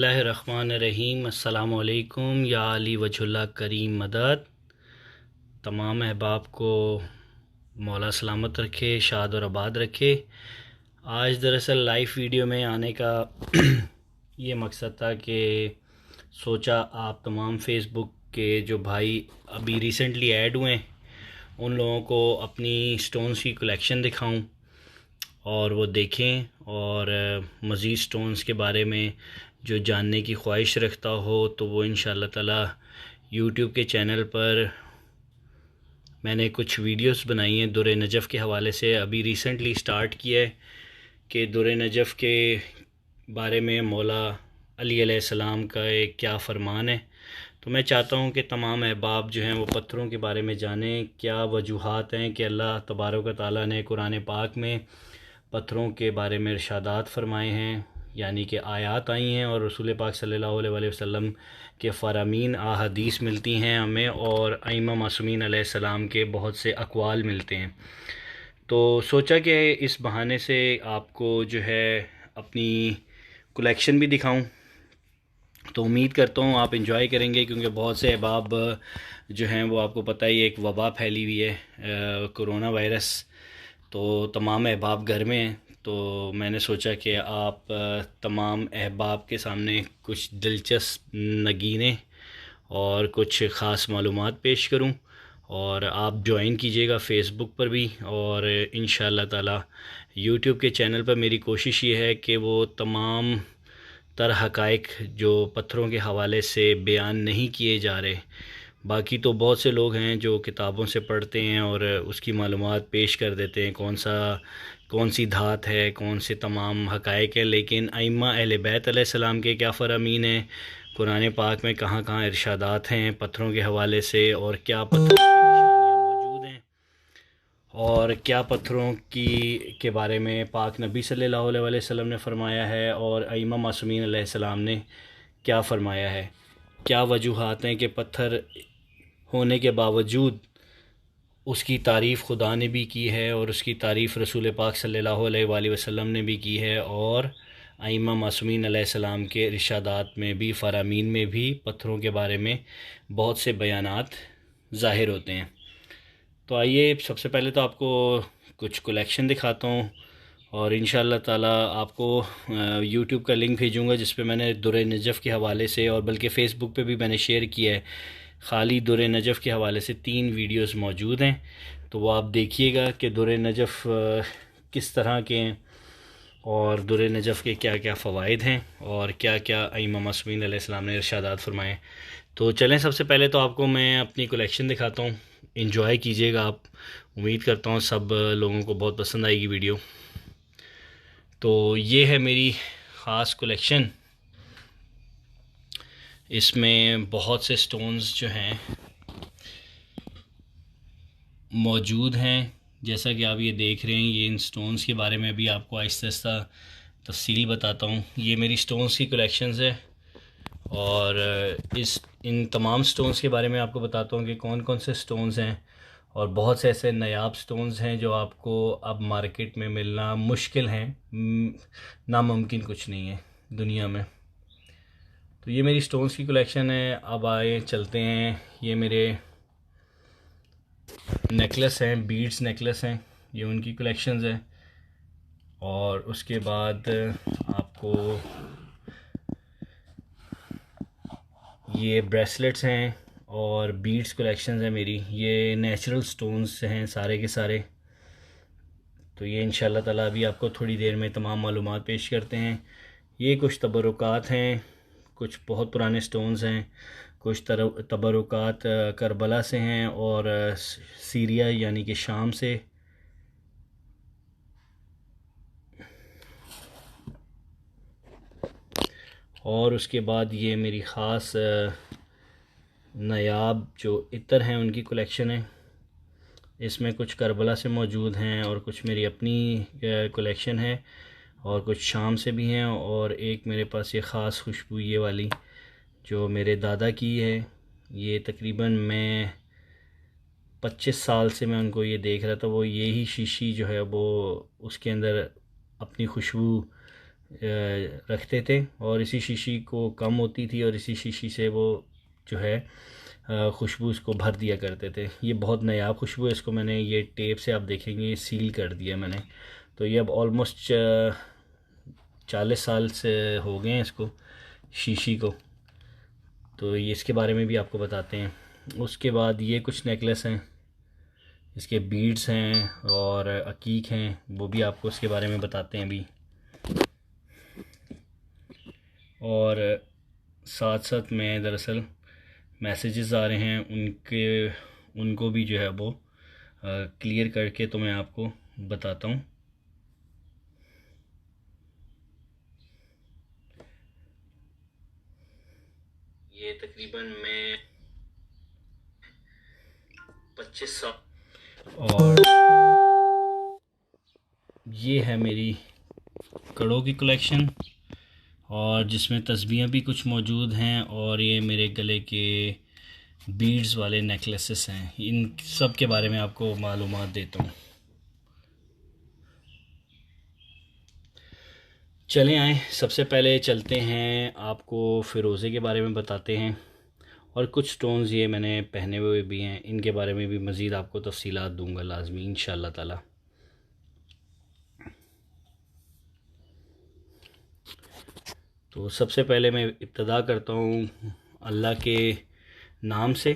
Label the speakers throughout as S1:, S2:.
S1: बिस्मिल्लाहिर्रहमानिर्रहीम। अस्सलामुअलैकुम या अली वजहुल्लाह करीम मदद। तमाम अहबाब को मौला सलामत रखे, शाद और आबाद रखे। आज दरअसल लाइव वीडियो में आने का ये मकसद था कि सोचा आप तमाम फेसबुक के जो भाई अभी रिसेंटली ऐड हुए हैं उन लोगों को अपनी स्टोन्स की कलेक्शन दिखाऊं और वो देखें, और मज़ीद स्टोन्स के बारे में जो जानने की ख्वाहिश रखता हो तो वो इंशाअल्लाह ताला यूट्यूब के चैनल पर मैंने कुछ वीडियोस बनाई हैं दुर नजफ़ के हवाले से। अभी रिसेंटली स्टार्ट किया है कि दुर नजफ़ के बारे में मौला अली अलैहिस्सलाम का एक क्या फ़रमान है। तो मैं चाहता हूँ कि तमाम अहबाब जो हैं वो पत्थरों के बारे में जानें, क्या वजूहात हैं कि अल्लाह तबारक व तआला ने कुरान पाक में पत्थरों के बारे में इरशादात फ़रमाए हैं, यानी कि आयात आई हैं, और रसूल पाक सल्लल्लाहु अलैहि वसल्लम के फ़रामीन अहादीस मिलती हैं हमें, और अइम्मा मासूमीन अलैहिस्सलाम के बहुत से अक़वाल मिलते हैं। तो सोचा कि इस बहाने से आपको जो है अपनी कलेक्शन भी दिखाऊं। तो उम्मीद करता हूँ आप इंजॉय करेंगे, क्योंकि बहुत से अहबाब जो हैं वो आपको पता ही एक वबा फैली हुई है, कोरोना वायरस। तो तमाम अहबाब घर में हैं, तो मैंने सोचा कि आप तमाम अहबाब के सामने कुछ दिलचस्प नगीने और कुछ ख़ास मालूमात पेश करूं, और आप ज्वाइन कीजिएगा फ़ेसबुक पर भी, और इंशाअल्लाह ताला यूट्यूब के चैनल पर मेरी कोशिश ये है कि वो तमाम तर हक़ाइक़ जो पत्थरों के हवाले से बयान नहीं किए जा रहे, बाकी तो बहुत से लोग हैं जो किताबों से पढ़ते हैं और उसकी मालूमात पेश कर देते हैं, कौन सी धात है, कौन से तमाम हक़ाइक़ है, लेकिन अइम्मा अहले बैत अलैहिस्सलाम के क्या फ़रामीन हैं, कुरान पाक में कहाँ कहाँ इरशादात हैं पत्थरों के हवाले से, और क्या पत्थरों की निशानियाँ मौजूद हैं, और क्या पत्थरों की के बारे में पाक नबी सल्लल्लाहु अलैहि वसल्लम ने फ़रमाया है, और अइम्मा मासूमीन अलैहिस्सलाम ने क्या फ़रमाया है। क्या वजूहात हैं कि पत्थर होने के बावजूद उसकी तारीफ़ खुदा ने भी की है, और उसकी तारीफ़ रसूल पाक सल्लल्लाहु अलैहि वसल्लम ने भी की है, और अइम्मा मासूमीन अलैहिस्सलाम के इरशादात में भी, फ़रामीन में भी पत्थरों के बारे में बहुत से बयानात ज़ाहिर होते हैं। तो आइए सबसे पहले तो आपको कुछ कलेक्शन दिखाता हूँ, और इंशाअल्लाह ताला आपको यूट्यूब का लिंक भेजूँगा जिस पे मैंने दुर नजफ़ के हवाले से, और बल्कि फ़ेसबुक पे भी मैंने शेयर किया है, ख़ाली दुर नजफ़ के हवाले से 3 वीडियोस मौजूद हैं। तो वो आप देखिएगा कि दुर नजफ़ किस तरह के हैं, और दुर नजफ़ के क्या क्या फ़वाइद हैं, और क्या क्या अइम्मा मासूमीन अलैहिस्सलाम ने इरशादात फ़रमाए। तो चलें सबसे पहले तो आपको मैं अपनी कलेक्शन दिखाता हूँ, इंजॉय कीजिएगा आप। उम्मीद करता हूँ सब लोगों को बहुत पसंद आएगी वीडियो। तो ये है मेरी ख़ास कलेक्शन। इसमें बहुत से स्टोन्स जो हैं मौजूद हैं, जैसा कि आप ये देख रहे हैं। ये इन स्टोन्स के बारे में भी आपको आहिस्ता आहिस्ता तफसील बताता हूँ। ये मेरी स्टोन्स की कलेक्शंस है, और इन तमाम स्टोन्स के बारे में आपको बताता हूँ कि कौन कौन से स्टोन्स हैं, और बहुत से ऐसे नायाब स्टोन्स हैं जो आपको अब मार्केट में मिलना मुश्किल हैं, नामुमकिन कुछ नहीं है दुनिया में। तो ये मेरी स्टोन्स की कलेक्शन है। अब आए चलते हैं, ये मेरे नेकलेस हैं, बीड्स नेकलेस हैं, ये उनकी कलेक्शंस है। और उसके बाद आपको ये ब्रेसलेट्स हैं और बीड्स कलेक्शंस है मेरी। ये नेचुरल स्टोन्स हैं सारे के सारे। तो ये इंशाल्लाह ताला अभी आपको थोड़ी देर में तमाम मालूमात पेश करते हैं। ये कुछ तबरुकात हैं, कुछ बहुत पुराने स्टोन्स हैं, कुछ तबरुकात करबला से हैं, और सीरिया यानी कि शाम से। और उसके बाद ये मेरी ख़ास नायाब जो इत्र हैं उनकी कलेक्शन है। इसमें कुछ करबला से मौजूद हैं, और कुछ मेरी अपनी कलेक्शन है, और कुछ शाम से भी हैं, और एक मेरे पास ये ख़ास खुशबू ये वाली जो मेरे दादा की है। ये तकरीबन मैं 25 साल से मैं उनको ये देख रहा था, वो यही शीशी जो है वो उसके अंदर अपनी खुशबू रखते थे और इसी शीशी को कम होती थी और इसी शीशी से वो जो है खुशबू इसको भर दिया करते थे। ये बहुत नायाब खुशबू है। इसको मैंने ये टेप से आप देखेंगे ये सील कर दिया मैंने। तो ये अब ऑलमोस्ट 40 साल से हो गए हैं इसको, शीशी को। तो ये इसके बारे में भी आपको बताते हैं। उसके बाद ये कुछ नेकलेस हैं, इसके बीड्स हैं और अकीक हैं, वो भी आपको उसके बारे में बताते हैं अभी। और साथ साथ में दरअसल मैसेजेस आ रहे हैं उनको भी जो है वो क्लियर करके तो मैं आपको बताता हूँ। ये तकरीबन मैं 25 साल, और ये है मेरी कड़ों की कलेक्शन, और जिसमें तस्बीहें भी कुछ मौजूद हैं, और ये मेरे गले के बीड्स वाले नेकलेसेस हैं। इन सब के बारे में आपको मालूमात देता हूँ। चलें आए, सबसे पहले चलते हैं, आपको फ़िरोज़े के बारे में बताते हैं। और कुछ स्टोन्स ये मैंने पहने हुए भी हैं, इनके बारे में भी मज़ीद आपको तफ़सीलात दूंगा लाजमी इंशाअल्लाह ताला। तो सबसे पहले मैं इब्तदा करता हूँ अल्लाह के नाम से,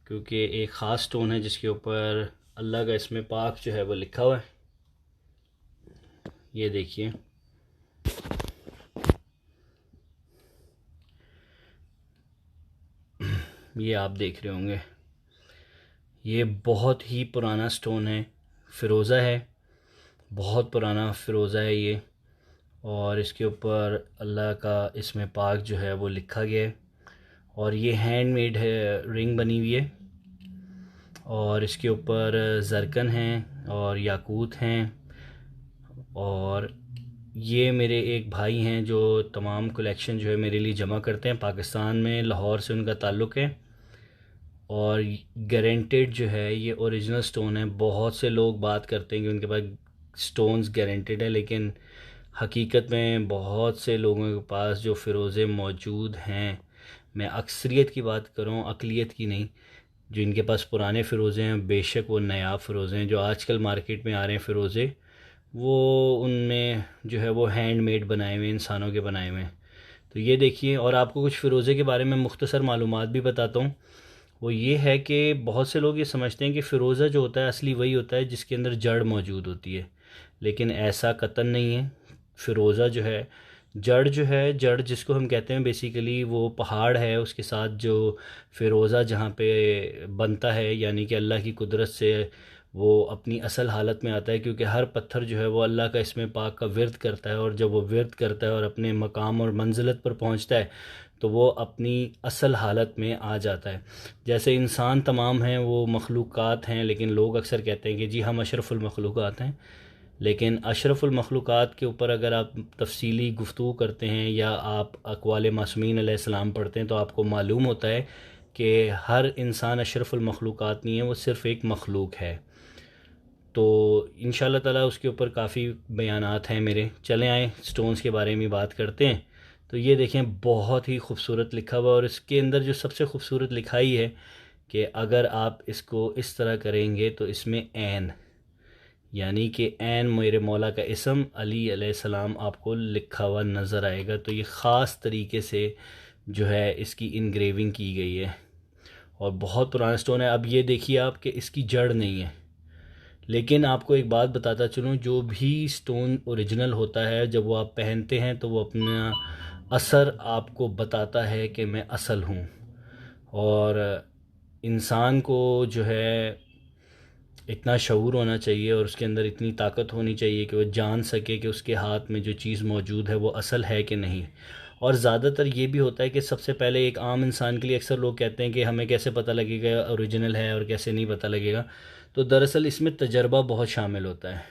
S1: क्योंकि एक ख़ास स्टोन है जिसके ऊपर अल्लाह का इसमें पाक जो है वो लिखा हुआ है। ये देखिए, ये आप देख रहे होंगे, ये बहुत ही पुराना स्टोन है, फ़िरोज़ा है, बहुत पुराना फ़िरोज़ा है ये। और इसके ऊपर अल्लाह का इसमें पाक जो है वो लिखा गया है, और ये हैंडमेड है, रिंग बनी हुई है, और इसके ऊपर ज़रकन हैं और याकूत हैं। और ये मेरे एक भाई हैं जो तमाम कलेक्शन जो है मेरे लिए जमा करते हैं, पाकिस्तान में लाहौर से उनका ताल्लुक़ है। और गारंटेड जो है ये ओरिजिनल स्टोन है। बहुत से लोग बात करते हैं कि उनके पास स्टोन्स गारंटेड है, लेकिन हकीकत में बहुत से लोगों के पास जो फ़िरोज़े मौजूद हैं, मैं अक्सरियत की बात करूं, अक़लियत की नहीं, जो इनके पास पुराने फ़िरोज़े हैं, बेशक वो नायाब फ़िरोज़े हैं। जो आजकल मार्केट में आ रहे हैं फ़िरोज़े, वो उनमें जो है वो हैंडमेड बनाए हुए, इंसानों के बनाए हुए हैं। तो ये देखिए, और आपको कुछ फ़िरोज़े के बारे में मुख्तसर मालूमात भी बताता हूँ। वो ये है कि बहुत से लोग ये समझते हैं कि फ़िरोज़ा जो होता है असली वही होता है जिसके अंदर जड़ मौजूद होती है, लेकिन ऐसा कतन नहीं है। फ़िरोज़ा जो है, जड़ जिसको हम कहते हैं बेसिकली वो पहाड़ है, उसके साथ जो फ़िरोज़ा जहाँ पे बनता है, यानी कि अल्लाह की कुदरत से वो अपनी असल हालत में आता है, क्योंकि हर पत्थर जो है वो अल्लाह का इसमें पाक का विर्द करता है, और जब वो विर्द करता है और अपने मकाम और मंजिलत पर पहुँचता है तो वो अपनी असल हालत में आ जाता है। जैसे इंसान तमाम हैं वो मखलूक़ात हैं, लेकिन लोग अक्सर कहते हैं कि जी हम अशरफुल मखलूक़ात हैं, लेकिन अशरफुल मखलूक़ात के ऊपर अगर आप तफसीली गुफ्तगू करते हैं या आप अक़वाल मासूमीन अलैहिस्सलाम पढ़ते हैं तो आपको मालूम होता है कि हर इंसान अशरफुल मखलूक़ात नहीं है, वो सिर्फ़ एक मखलूक है। तो इंशाअल्लाह ताला उसके ऊपर काफ़ी बयानात हैं मेरे। चलें आए स्टोन्स के बारे में बात करते हैं। तो ये देखें, बहुत ही खूबसूरत लिखा हुआ, और इसके अंदर जो सबसे खूबसूरत लिखाई है कि अगर आप इसको इस तरह करेंगे तो इसमें ऐन, यानी कि ऐन मेरे मौला का इसम अली अलैहिस्सलाम आपको लिखा हुआ नज़र आएगा। तो ये ख़ास तरीके से जो है इसकी इनग्रेविंग की गई है, और बहुत पुराना स्टोन है। अब ये देखिए आप कि इसकी जड़ नहीं है, लेकिन आपको एक बात बताता चलूँ, जो भी स्टोन ओरिजिनल होता है जब वो आप पहनते हैं तो वो अपना असर आपको बताता है कि मैं असल हूँ। और इंसान को जो है इतना शऊर होना चाहिए और उसके अंदर इतनी ताकत होनी चाहिए कि वो जान सके कि उसके हाथ में जो चीज़ मौजूद है वो असल है कि नहीं। और ज़्यादातर ये भी होता है कि सबसे पहले एक आम इंसान के लिए अक्सर लोग कहते हैं कि हमें कैसे पता लगेगा ओरिजिनल है और कैसे नहीं पता लगेगा। तो दरअसल इसमें तजर्बा बहुत शामिल होता है,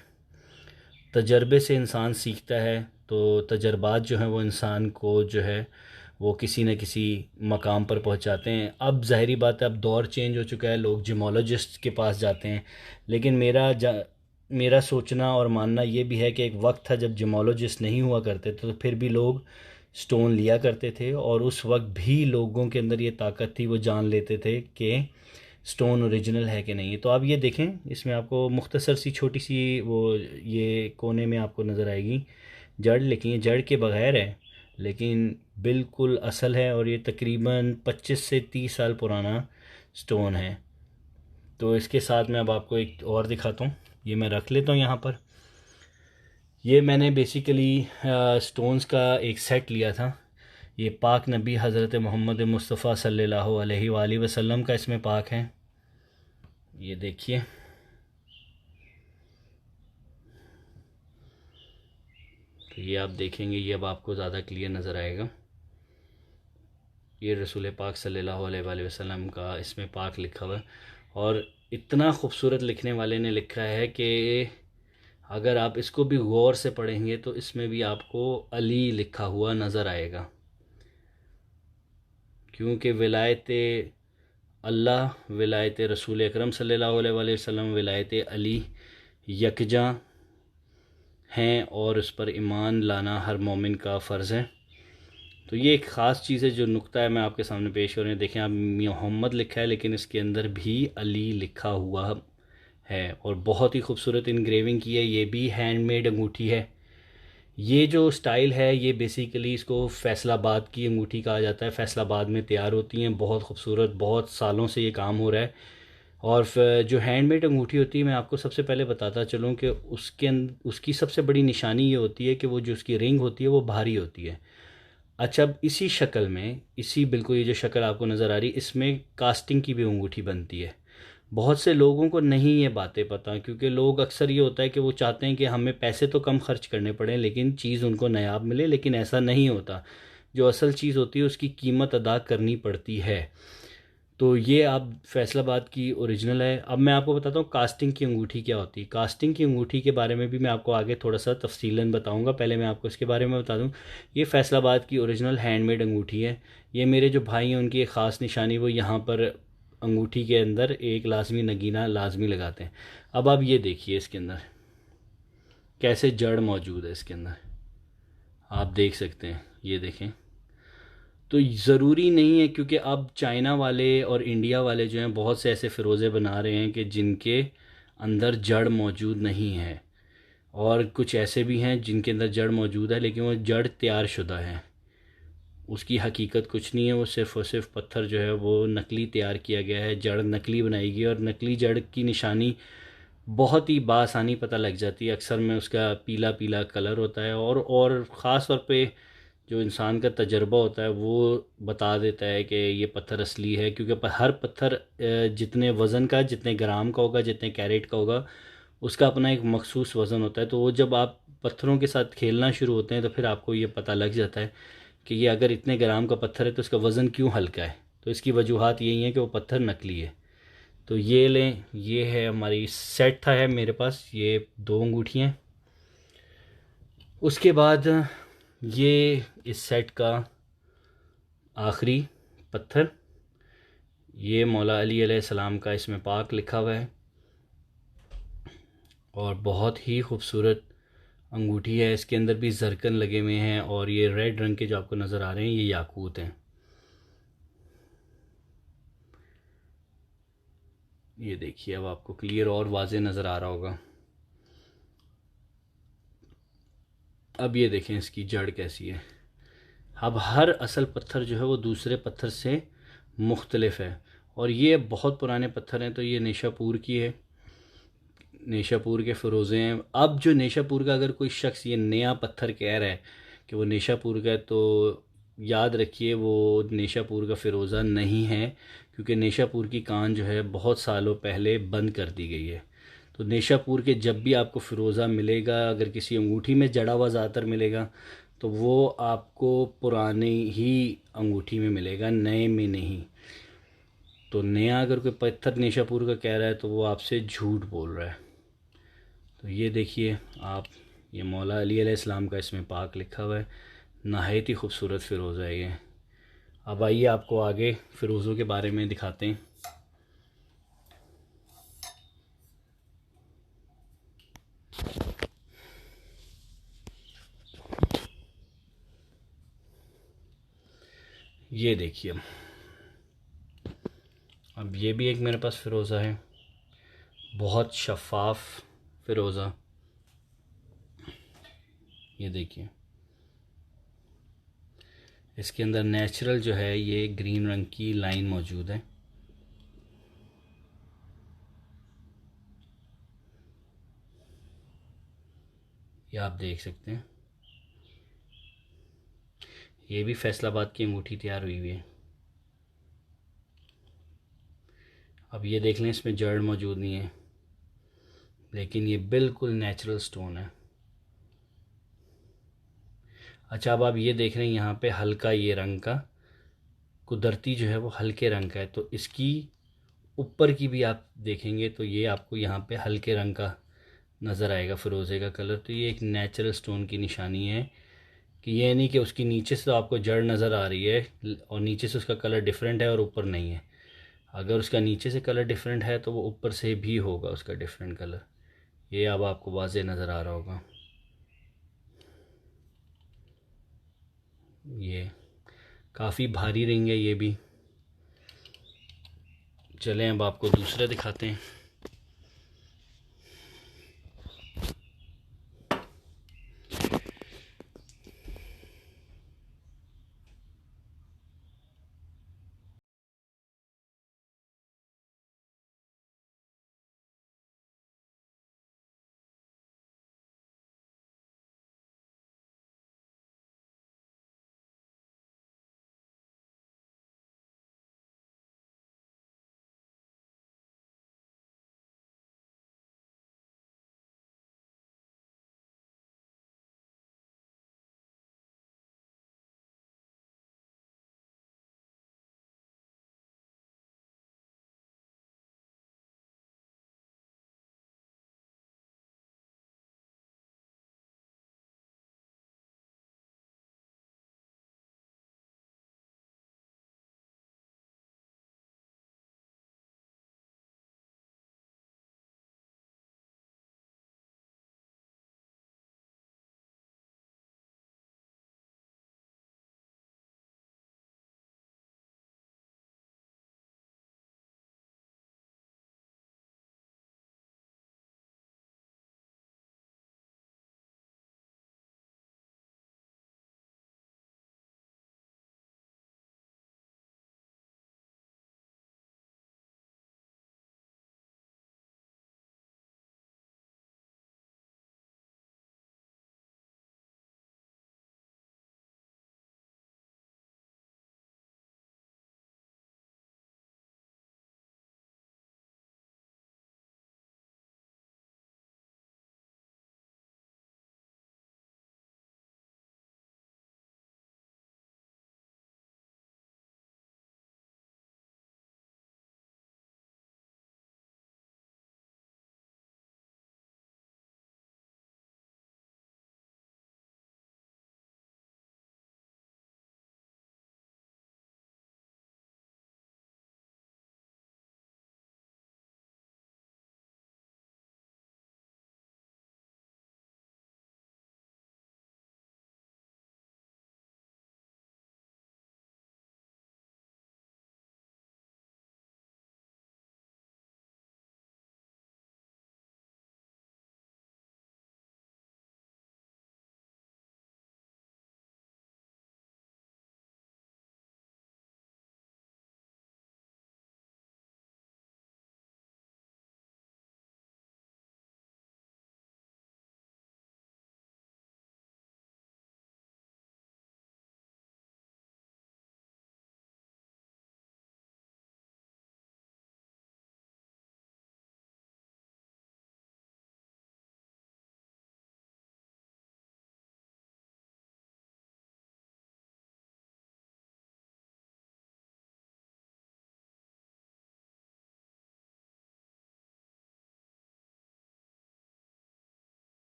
S1: तजर्बे से इंसान सीखता है। तो तजर्बात जो हैं वो इंसान को जो है वो किसी न किसी मकाम पर पहुंचाते हैं। अब ज़ाहिरी बात है, अब दौर चेंज हो चुका है, लोग जिमोलॉजिस्ट के पास जाते हैं, लेकिन मेरा सोचना और मानना ये भी है कि एक वक्त था जब जिमोलॉजिस्ट नहीं हुआ करते थे, तो फिर भी लोग स्टोन लिया करते थे और उस वक्त भी लोगों के अंदर ये ताकत थी, वो जान लेते थे कि स्टोन ओरिजिनल है कि नहीं। तो आप ये देखें, इसमें आपको मुख्तसर सी छोटी सी वो ये कोने में आपको नज़र आएगी जड़, लेकिन ये जड़ के बगैर है, लेकिन बिल्कुल असल है और ये तकरीबन 25 से 30 साल पुराना स्टोन है। तो इसके साथ मैं अब आपको एक और दिखाता हूँ, ये मैं रख लेता हूँ यहाँ पर। ये मैंने बेसिकली स्टोन्स का एक सेट लिया था। ये पाक नबी हज़रत मोहम्मद मुस्तफ़ा सल्लल्लाहु अलैहि वसल्लम का इसमें पाक है। ये देखिए, तो ये आप देखेंगे, ये अब आपको ज़्यादा क्लियर नज़र आएगा। ये रसूल पाक सल्लल्लाहु अलैहि वसल्लम का इसमें पाक लिखा हुआ है और इतना खूबसूरत लिखने वाले ने लिखा है कि अगर आप इसको भी गौर से पढ़ेंगे तो इसमें भी आपको अली लिखा हुआ नज़र आएगा, क्योंकि विलायत अल्लाह, विलायत रसूल अकरम सल्लल्लाहु अलैहि वसल्लम, विलायत अली यकजा हैं और उस पर ईमान लाना हर मोमिन का फ़र्ज़ है। तो ये एक ख़ास चीज़ है, जो नुक्ता है मैं आपके सामने पेश कर रहे हैं। देखें आप, मोहम्मद लिखा है लेकिन इसके अंदर भी अली लिखा हुआ है और बहुत ही खूबसूरत इनग्रेविंग की है। ये भी हैंडमेड अंगूठी है। ये जो स्टाइल है ये बेसिकली इसको फैसलाबाद की अंगूठी कहा जाता है। फैसलाबाद में तैयार होती हैं, बहुत खूबसूरत, बहुत सालों से ये काम हो रहा है। और जो हैंडमेड अंगूठी होती है, मैं आपको सबसे पहले बताता चलूँ कि उसकी सबसे बड़ी निशानी ये होती है कि वो जो उसकी रिंग होती है वो भारी होती है। अच्छा, अब इसी शक्ल में, इसी बिल्कुल ये जो शक्ल आपको नज़र आ रही है, इसमें कास्टिंग की भी अंगूठी बनती है। बहुत से लोगों को नहीं ये बातें पता, क्योंकि लोग अक्सर ये होता है कि वो चाहते हैं कि हमें पैसे तो कम खर्च करने पड़े लेकिन चीज़ उनको नायाब मिले, लेकिन ऐसा नहीं होता। जो असल चीज़ होती है उसकी कीमत अदा करनी पड़ती है। तो ये आप फैसलाबाद की ओरिजिनल है। अब मैं आपको बताता हूँ कास्टिंग की अंगूठी क्या होती है। कास्टिंग की अंगूठी के बारे में भी मैं आपको आगे थोड़ा सा तफसीलन बताऊँगा, पहले मैं आपको इसके बारे में बता दूँ। ये फैसलाबाद की ओरिजिनल हैंडमेड अंगूठी है। ये मेरे जो भाई हैं उनकी एक ख़ास निशानी, वो यहाँ पर अंगूठी के अंदर एक लाजमी नगीना लाजमी लगाते हैं। अब आप ये देखिए इसके अंदर कैसे जड़ मौजूद है, इसके अंदर आप देख सकते हैं, ये देखें। तो ज़रूरी नहीं है, क्योंकि अब चाइना वाले और इंडिया वाले जो हैं बहुत से ऐसे फ़िरोज़े बना रहे हैं कि जिनके अंदर जड़ मौजूद नहीं है, और कुछ ऐसे भी हैं जिनके अंदर जड़ मौजूद है लेकिन वो जड़ तैयार शुदा है, उसकी हकीकत कुछ नहीं है, वो सिर्फ़ और सिर्फ पत्थर जो है वो नकली तैयार किया गया है, जड़ नकली बनाई गई। और नकली जड़ की निशानी बहुत ही बासानी पता लग जाती है। अक्सर में उसका पीला पीला कलर होता है और ख़ास तौर पे जो इंसान का तजर्बा होता है वो बता देता है कि ये पत्थर असली है, क्योंकि हर पत्थर जितने वज़न का, जितने ग्राम का होगा, जितने कैरेट का होगा, उसका अपना एक मखसूस वज़न होता है। तो वो जब आप पत्थरों के साथ खेलना शुरू होते हैं तो फिर आपको ये पता लग जाता है कि ये अगर इतने ग्राम का पत्थर है तो इसका वज़न क्यों हल्का है। तो इसकी वजूहात यही है कि वो पत्थर नकली है। तो ये लें, ये है हमारी सेट था है मेरे पास, ये 2 अंगूठियाँ। उसके बाद ये इस सेट का आखिरी पत्थर, ये मौला अली अलैहिस्सलाम का इसमें पाक लिखा हुआ है और बहुत ही खूबसूरत अंगूठी है। इसके अंदर भी जरकन लगे हुए हैं और ये रेड रंग के जो आपको नज़र आ रहे हैं ये याकूत हैं। ये देखिए, अब आपको क्लियर और वाज़े नज़र आ रहा होगा। अब ये देखें इसकी जड़ कैसी है। अब हर असल पत्थर जो है वो दूसरे पत्थर से मुख्तलिफ है और ये बहुत पुराने पत्थर हैं। तो ये नेशापुर की है, नेशापुर के फ़िरोज़े हैं। अब जो नेशापुर का अगर कोई शख्स ये नया पत्थर कह रहा है कि वो नेशापुर का है, तो याद रखिए वो नेशापुर का फ़िरोज़ा नहीं है, क्योंकि नेशापुर की कान जो है बहुत सालों पहले बंद कर दी गई है। तो नेशापुर के जब भी आपको फ़िरोज़ा मिलेगा, अगर किसी अंगूठी में जड़ा हुआ ज़्यादातर मिलेगा, तो वो आपको पुरानी ही अंगूठी में मिलेगा, नए में नहीं। तो नया अगर कोई पत्थर नेशापुर का कह रहा है तो वो आपसे झूठ बोल रहा है। तो ये देखिए आप, ये मौला अली अलैहिस्सलाम का इसमें पाक लिखा हुआ है। नहायत ही खूबसूरत फ़िरोज़ा है ये। अब आइए आपको आगे फ़िरोज़ों के बारे में दिखाते हैं। ये देखिए, अब ये भी एक मेरे पास फ़िरोज़ा है, बहुत शफ़ाफ़ फ़िरोज़ा। ये देखिए, इसके अंदर नेचुरल जो है ये ग्रीन रंग की लाइन मौजूद है। ये आप देख सकते हैं, ये भी फैसलाबाद की अंगूठी तैयार हुई हुई है। अब ये देख लें, इसमें जड़ मौजूद नहीं है, लेकिन ये बिल्कुल नेचुरल स्टोन है। अच्छा, अब आप ये देख रहे हैं यहाँ पे हल्का ये रंग का कुदरती जो है वो हल्के रंग का है, तो इसकी ऊपर की भी आप देखेंगे तो ये आपको यहाँ पे हल्के रंग का नज़र आएगा, फ़िरोज़े का कलर। तो ये एक नेचुरल स्टोन की निशानी है कि ये नहीं कि उसकी नीचे से तो आपको जड़ नज़र आ रही है और नीचे से उसका कलर डिफरेंट है और ऊपर नहीं है। अगर उसका नीचे से कलर डिफरेंट है तो वो ऊपर से भी होगा उसका डिफरेंट कलर। ये अब आपको वाज़े नज़र आ रहा होगा। ये काफ़ी भारी रिंग है ये भी। चलें अब आपको दूसरे दिखाते हैं।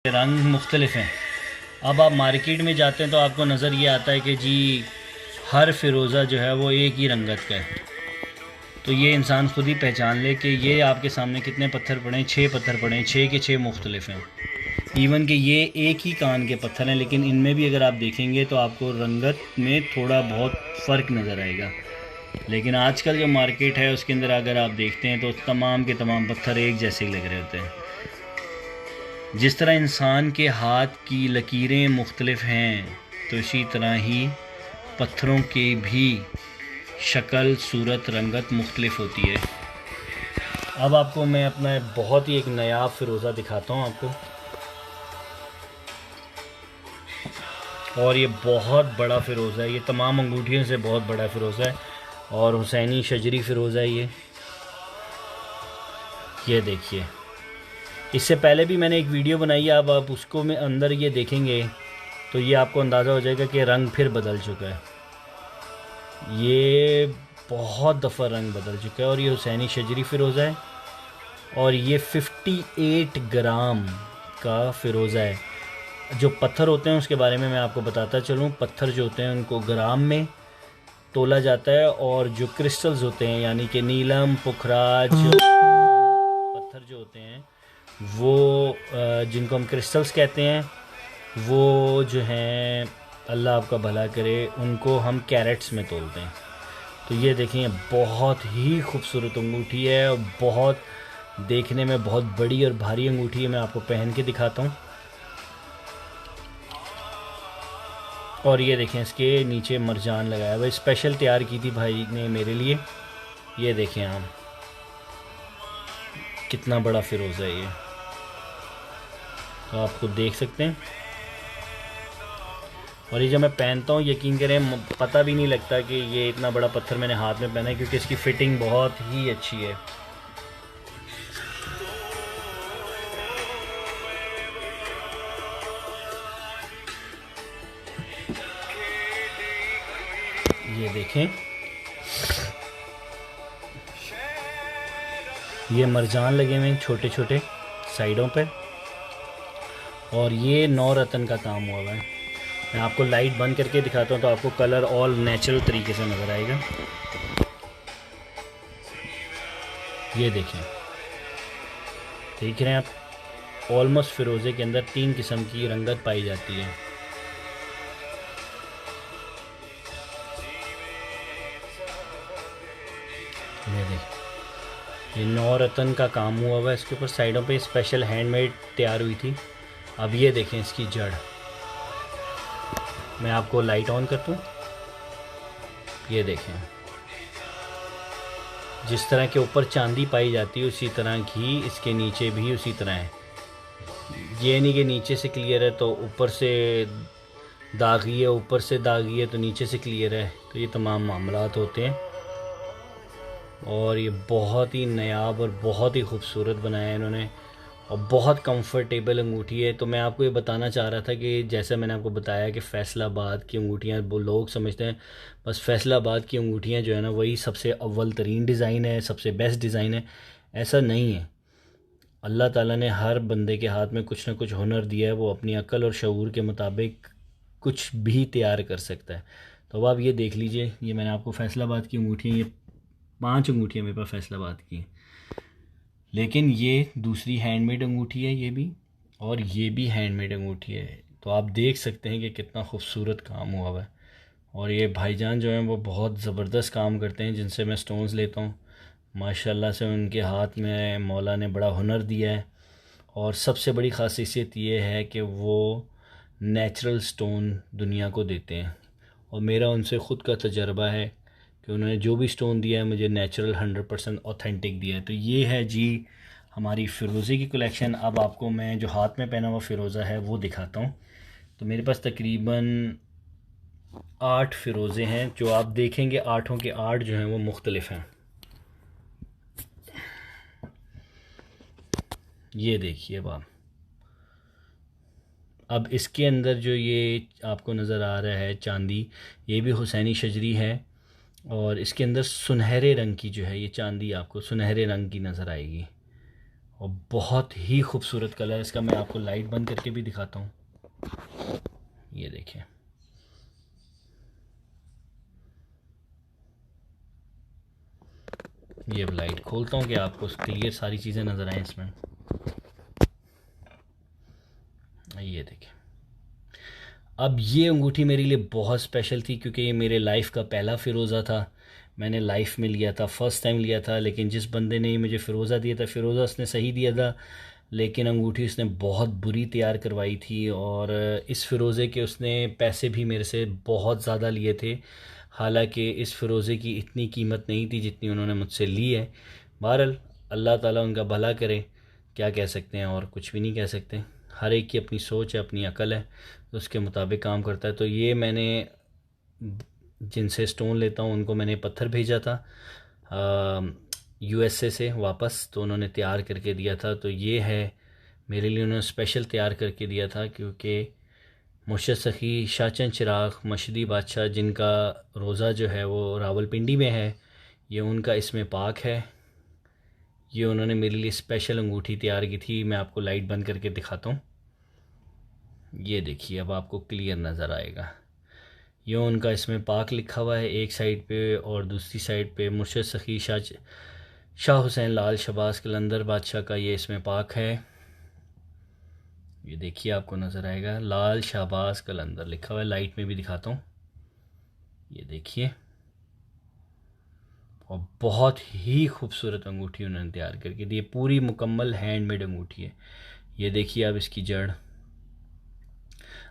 S1: रंग मुख्तलिफ हैं, अब आप मार्केट में जाते हैं तो आपको नज़र ये आता है कि जी हर फ़िरोज़ा जो है वो एक ही रंगत का है। तो ये इंसान खुद ही पहचान ले कि ये आपके सामने कितने पत्थर पड़े हैं। 6 पत्थर पड़े हैं, 6 के 6 मुख्तलिफ हैं। इवन कि ये एक ही कान के पत्थर हैं, लेकिन इनमें भी अगर आप देखेंगे तो आपको रंगत में थोड़ा बहुत फ़र्क नज़र आएगा। लेकिन आजकल जो मार्केट है उसके अंदर अगर आप देखते हैं तो तमाम के तमाम पत्थर एक जैसे ही लग रहे होते हैं। जिस तरह इंसान के हाथ की लकीरें मुख्तलिफ हैं, तो इसी तरह ही पत्थरों की भी शक्ल, सूरत, रंगत मुख्तलिफ होती है। अब आपको मैं अपना बहुत ही एक नायाब फ़िरोज़ा दिखाता हूँ आपको। और ये बहुत बड़ा फ़िरोज़ा है, ये तमाम अंगूठियों से बहुत बड़ा फ़िरोज़ा है और हुसैनी शजरी फ़िरोज़ा है ये देखिए। इससे पहले भी मैंने एक वीडियो बनाई है, अब आप उसको में अंदर ये देखेंगे तो ये आपको अंदाज़ा हो जाएगा कि रंग फिर बदल चुका है। ये बहुत दफ़ा रंग बदल चुका है और ये हुसैनी शजरी फ़िरोज़ा है और ये 58 ग्राम का फ़िरोज़ा है। जो पत्थर होते हैं उसके बारे में मैं आपको बताता चलूँ। पत्थर जो होते हैं उनको ग्राम में तोला जाता है और जो क्रिस्टल्स होते हैं यानी कि नीलम, पुखराज पत्थर जो होते हैं वो जिनको हम क्रिस्टल्स कहते हैं, वो जो हैं अल्लाह आपका भला करे, उनको हम कैरेट्स में तोलते हैं। तो ये देखें, बहुत ही खूबसूरत अंगूठी है और बहुत देखने में बहुत बड़ी और भारी अंगूठी है। मैं आपको पहन के दिखाता हूँ। और ये देखें, इसके नीचे मरजान लगाया हुआ, स्पेशल तैयार की थी भाई ने मेरे लिए। ये देखें आप, कितना बड़ा फ़िरोज़ा है ये, तो आप खुद देख सकते हैं। और ये जब मैं पहनता हूँ, यकीन करें पता भी नहीं लगता कि ये इतना बड़ा पत्थर मैंने हाथ में पहना है, क्योंकि इसकी फ़िटिंग बहुत ही अच्छी है। ये देखें, ये मरजान लगे हुए हैं छोटे छोटे साइडों पे और ये 9 रतन का काम हुआ है। मैं आपको लाइट बंद करके दिखाता हूँ तो आपको कलर ऑल नेचुरल तरीके से नज़र आएगा। ये देखें, देख रहे हैं आप, ऑलमोस्ट फ़िरोज़े के अंदर 3 किस्म की रंगत पाई जाती है। ये देखें, ये 9 रतन का काम हुआ हुआ है। इसके ऊपर साइडों पे स्पेशल हैंडमेड तैयार हुई थी। अब ये देखें इसकी जड़, मैं आपको लाइट ऑन करता हूँ। ये देखें, जिस तरह के ऊपर चांदी पाई जाती है उसी तरह की इसके नीचे भी उसी तरह है। ये नहीं कि नीचे से क्लियर है तो ऊपर से दागी है, ऊपर से दागी है तो नीचे से क्लियर है, तो ये तमाम मामलात होते हैं। और ये बहुत ही नायाब और बहुत ही खूबसूरत बनाया है इन्होंने और बहुत कंफर्टेबल अंगूठी है। तो मैं आपको ये बताना चाह रहा था कि जैसे मैंने आपको बताया कि फ़ैसलाबाद की अंगूठियाँ, वो लोग समझते हैं बस फ़ैसलाबाद की अंगूठियाँ जो है ना वही सबसे अव्वल तरीन डिज़ाइन है, सबसे बेस्ट डिज़ाइन है। ऐसा नहीं है। अल्लाह ताला ने हर बंदे के हाथ में कुछ ना कुछ हुनर दिया है, वो अपनी अक्ल और शऊर के मुताबिक कुछ भी तैयार कर सकता है। तो अब आप ये देख लीजिए, ये मैंने आपको फ़ैसलाबाद की अंगूठियाँ, ये 5 अंगूठियाँ मेरे पास फ़ैसलाबाद की हैं, लेकिन ये दूसरी हैंडमेड अंगूठी है ये भी, और ये भी हैंडमेड अंगूठी है। तो आप देख सकते हैं कि कितना खूबसूरत काम हुआ हुआ है। और ये भाईजान जो हैं वो बहुत ज़बरदस्त काम करते हैं जिनसे मैं स्टोन्स लेता हूँ। माशाल्लाह से उनके हाथ में मौला ने बड़ा हुनर दिया है। और सबसे बड़ी ख़ासियत ये है कि वो नेचुरल स्टोन दुनिया को देते हैं और मेरा उनसे ख़ुद का तजर्बा है कि उन्होंने जो भी स्टोन दिया है मुझे नेचुरल 100% ऑथेंटिक दिया है। तो ये है जी हमारी फ़िरोज़े की कलेक्शन। अब आपको मैं जो हाथ में पहना हुआ फ़िरोज़ा है वो दिखाता हूँ। तो मेरे पास तकरीबन 8 फ़िरोज़े हैं, जो आप देखेंगे 8 के 8 जो हैं वो मुख्तलिफ हैं। ये देखिए अब इसके अंदर जो ये आपको नज़र आ रहा है चांदी, ये भी हुसैनी शजरी है और इसके अंदर सुनहरे रंग की जो है ये चांदी आपको सुनहरे रंग की नज़र आएगी और बहुत ही खूबसूरत कलर है इसका। मैं आपको लाइट बंद करके भी दिखाता हूँ। ये देखें, ये लाइट खोलता हूँ कि आपको क्लियर सारी चीज़ें नज़र आएँ इसमें। ये देखें, अब ये अंगूठी मेरे लिए बहुत स्पेशल थी क्योंकि ये मेरे लाइफ का पहला फ़िरोज़ा था। मैंने लाइफ में लिया था, फ़र्स्ट टाइम लिया था। लेकिन जिस बंदे ने मुझे फ़िरोज़ा दिया था, फ़िरोज़ा उसने सही दिया था, लेकिन अंगूठी उसने बहुत बुरी तैयार करवाई थी। और इस फ़िरोज़े के उसने पैसे भी मेरे से बहुत ज़्यादा लिए थे। हालांकि इस फ़िरोज़े की इतनी कीमत नहीं थी जितनी उन्होंने मुझसे ली है। बहरहाल अल्लाह ताला उनका भला करे, क्या कह सकते हैं, और कुछ भी नहीं कह सकते। हर एक की अपनी सोच है, अपनी अकल है, तो उसके मुताबिक काम करता है। तो ये मैंने जिनसे स्टोन लेता हूँ उनको मैंने पत्थर भेजा था यूएसए से वापस, तो उन्होंने तैयार करके दिया था। तो ये है मेरे लिए, उन्होंने स्पेशल तैयार करके दिया था क्योंकि मुर्शद सखी शाहचंद चिराग मशदी बादशाह, जिनका रोज़ा जो है वो रावलपिंडी में है, ये उनका इसमें पाक है। ये उन्होंने मेरे लिए स्पेशल अंगूठी तैयार की थी। मैं आपको लाइट बंद करके दिखाता हूँ। ये देखिए, अब आपको क्लियर नज़र आएगा। ये उनका इसमें पाक लिखा हुआ है एक साइड पे, और दूसरी साइड पे मुर्शद सखी शाह हुसैन लाल शहबाज कलंदर बादशाह का ये इसमें पाक है। ये देखिए, आपको नज़र आएगा, लाल शहबाज कलंदर लिखा हुआ है। लाइट में भी दिखाता हूँ, ये देखिए। और बहुत ही खूबसूरत अंगूठी उन्होंने तैयार करके दी, पूरी मुकम्मल हैंडमेड अंगूठी है। ये देखिए आप इसकी जड़।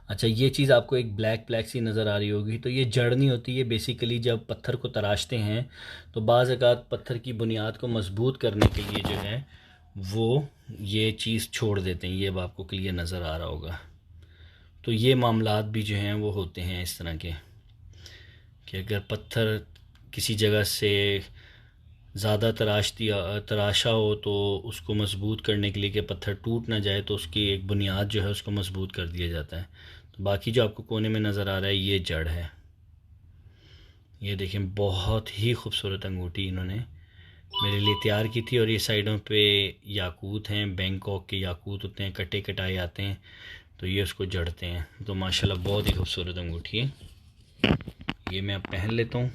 S1: अच्छा, ये चीज़ आपको एक ब्लैक ब्लैक सी नज़र आ रही होगी, तो ये जड़ नहीं होती। ये बेसिकली जब पत्थर को तराशते हैं तो बाज़ औक़ात पत्थर की बुनियाद को मजबूत करने के लिए जो है वो ये चीज़ छोड़ देते हैं। ये अब आपको क्लियर नज़र आ रहा होगा। तो ये मामलात भी जो हैं वो होते हैं इस तरह के, कि अगर पत्थर किसी जगह से ज़्यादा तराशा हो तो उसको मजबूत करने के लिए, कि पत्थर टूट ना जाए, तो उसकी एक बुनियाद जो है उसको मजबूत कर दिया जाता है। तो बाकी जो आपको कोने में नज़र आ रहा है ये जड़ है। ये देखें, बहुत ही खूबसूरत अंगूठी इन्होंने मेरे लिए तैयार की थी। और ये साइडों पे याकूत हैं, बैंकॉक के याकूत होते हैं, कटे कटाए आते हैं, तो ये उसको जड़ते हैं। तो माशाल्लाह बहुत ही खूबसूरत अंगूठी है। ये मैं अब पहन लेता हूँ।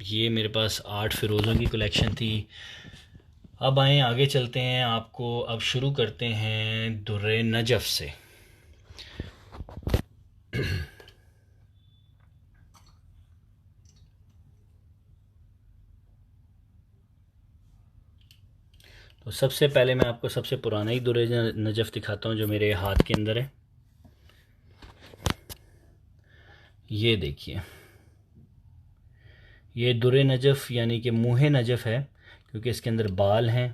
S1: ये मेरे पास 8 फ़िरोज़ों की कलेक्शन थी। अब आए आगे चलते हैं, आपको अब शुरू करते हैं दुर्रे नजफ़ से। तो सबसे पहले मैं आपको सबसे पुराना ही दुर्रे नजफ़ दिखाता हूँ जो मेरे हाथ के अंदर है। ये देखिए, ये दुर्रे नजफ़ यानी कि मुँह नजफ़ है, क्योंकि इसके अंदर बाल हैं।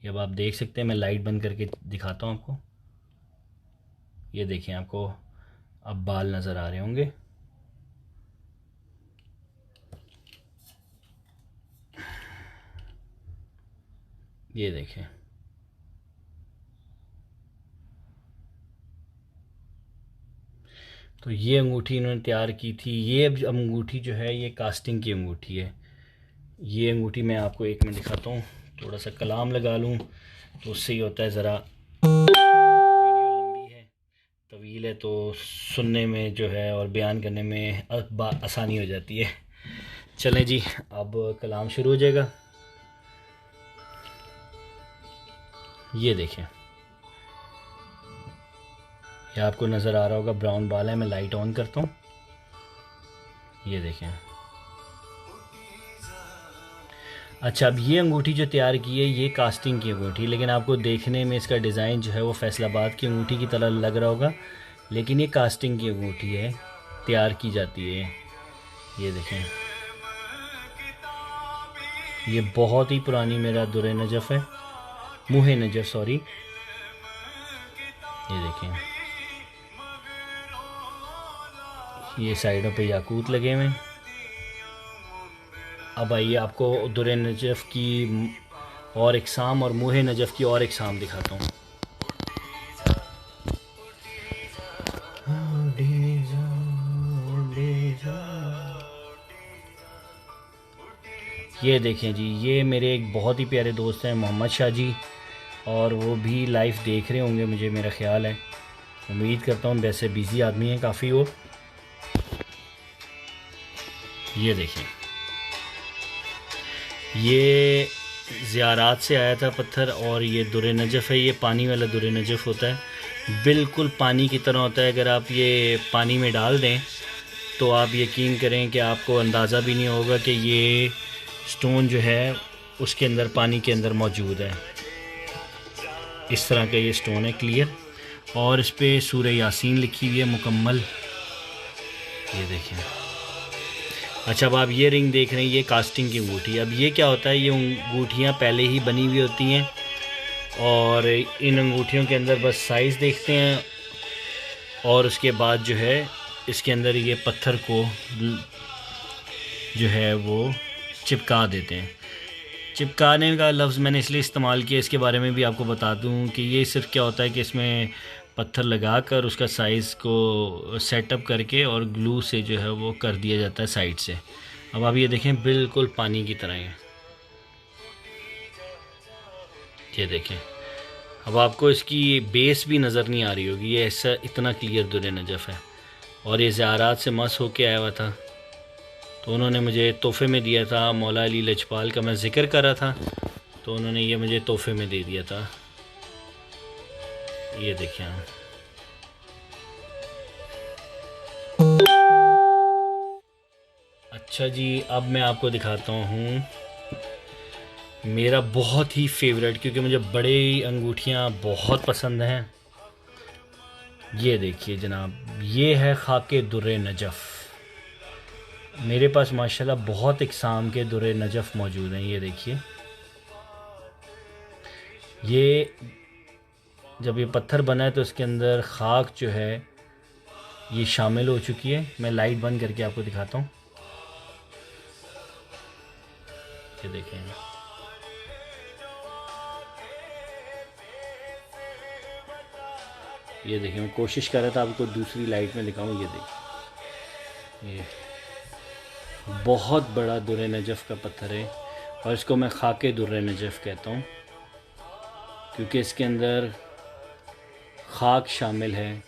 S1: ये अब आप देख सकते हैं, मैं लाइट बंद करके दिखाता हूँ आपको। ये देखें, आपको अब बाल नज़र आ रहे होंगे। ये देखें, तो ये अंगूठी इन्होंने तैयार की थी। ये अंगूठी जो है ये कास्टिंग की अंगूठी है। ये अंगूठी मैं आपको एक मिनट दिखाता हूँ। थोड़ा सा कलाम लगा लूँ तो उससे ही होता है, ज़रा वीडियो लंबी है, तवील है, तो सुनने में जो है और बयान करने में आसानी हो जाती है। चलें जी, अब कलाम शुरू हो जाएगा। ये देखें, ये आपको नज़र आ रहा होगा, ब्राउन बाल है। मैं लाइट ऑन करता हूँ। ये देखें। अच्छा, अब ये अंगूठी जो तैयार की है ये कास्टिंग की अंगूठी, लेकिन आपको देखने में इसका डिज़ाइन जो है वो फैसलाबाद की अंगूठी की तरह लग रहा होगा, लेकिन ये कास्टिंग की अंगूठी है, तैयार की जाती है। ये देखें, ये बहुत ही पुरानी मेरा दुर्रे नजफ़ है, मुँह नजफ़ सॉरी। ये देखें, ये साइडों पे याकूत लगे हुए हैं। अब आइए आपको दुर्रे नजफ़ की और इक़साम और मुँह नजफ़ की और इक़साम दिखाता हूँ। ये देखें जी, ये मेरे एक बहुत ही प्यारे दोस्त हैं मोहम्मद शाह जी, और वो भी लाइव देख रहे होंगे मुझे, मेरा ख्याल है। उम्मीद करता हूँ, वैसे बिज़ी आदमी है काफ़ी वो। ये देखिए, ये ज़ियारात से आया था पत्थर, और ये दुर्र नजफ़ है। ये पानी वाला दुर्र नजफ़ होता है, बिल्कुल पानी की तरह होता है। अगर आप ये पानी में डाल दें तो आप यकीन करें कि आपको अंदाज़ा भी नहीं होगा कि ये स्टोन जो है उसके अंदर, पानी के अंदर मौजूद है। इस तरह का ये स्टोन है, क्लियर। और इस पर सूरह यासीन लिखी हुई है मुकम्मल। ये देखिए। अच्छा, अब आप ये रिंग देख रहे हैं, ये कास्टिंग की अंगूठी। अब ये क्या होता है, ये अंगूठियाँ पहले ही बनी हुई होती हैं, और इन अंगूठियों के अंदर बस साइज़ देखते हैं, और उसके बाद जो है इसके अंदर ये पत्थर को जो है वो चिपका देते हैं। चिपकाने का लफ्ज़ मैंने इसलिए इस्तेमाल किया, इसके बारे में भी आपको बता दूं कि ये सिर्फ क्या होता है कि इसमें पत्थर लगाकर उसका साइज़ को सेटअप करके और ग्लू से जो है वो कर दिया जाता है साइड से। अब आप ये देखें, बिल्कुल पानी की तरह है। ये देखें, अब आपको इसकी बेस भी नज़र नहीं आ रही होगी, ये ऐसा इतना क्लियर दुर्र नजफ़ है। और ये ज़ियारात से मस होके आया हुआ था, तो उन्होंने मुझे तोहफ़े में दिया था। मौला अली लजपाल का मैं ज़िक्र कर रहा था, तो उन्होंने ये मुझे तोहफ़े में दे दिया था। ये देखिए आप। अच्छा जी, अब मैं आपको दिखाता हूँ मेरा बहुत ही फेवरेट, क्योंकि मुझे बड़े अंगूठियाँ बहुत पसंद हैं। ये देखिए जनाब, ये है खाके दुर्र नजफ़। मेरे पास माशाल्लाह बहुत इकसाम के दुर्र नजफ़ मौजूद हैं। ये देखिए, ये जब ये पत्थर बना है तो इसके अंदर खाक जो है ये शामिल हो चुकी है। मैं लाइट बंद करके आपको दिखाता हूँ। ये देखें, ये देखिए, मैं कोशिश कर रहा था आपको दूसरी लाइट में दिखाऊं। ये देखिए, ये बहुत बड़ा दुर्र नजफ़ का पत्थर है, और इसको मैं खाके दुर्र नजफ़ कहता हूँ, क्योंकि इसके अंदर खाक शामिल है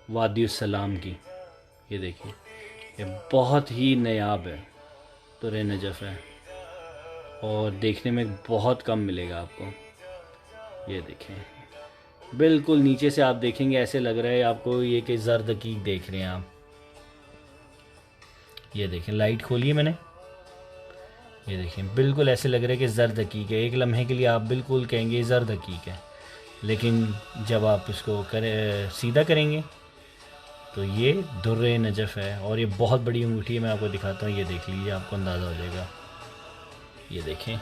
S1: वादियुस्सलाम की। ये देखिए, ये बहुत ही नायाब है, दुर्र नजफ़ है, और देखने में बहुत कम मिलेगा आपको। ये देखें, बिल्कुल नीचे से आप देखेंगे ऐसे लग रहा है आपको ये कि ज़र्द की देख रहे हैं आप। ये देखें, लाइट खोलिए मैंने। ये देखें, बिल्कुल ऐसे लग रहा है कि ज़र्द हकीक है। एक लम्हे के लिए आप बिल्कुल कहेंगे ज़र्द हकीक है, लेकिन जब आप इसको सीधा करेंगे तो ये दुर्र नजफ़ है। और ये बहुत बड़ी अंगूठी है, मैं आपको दिखाता हूँ। ये देख लीजिए, आपको अंदाज़ा हो जाएगा। ये देखें,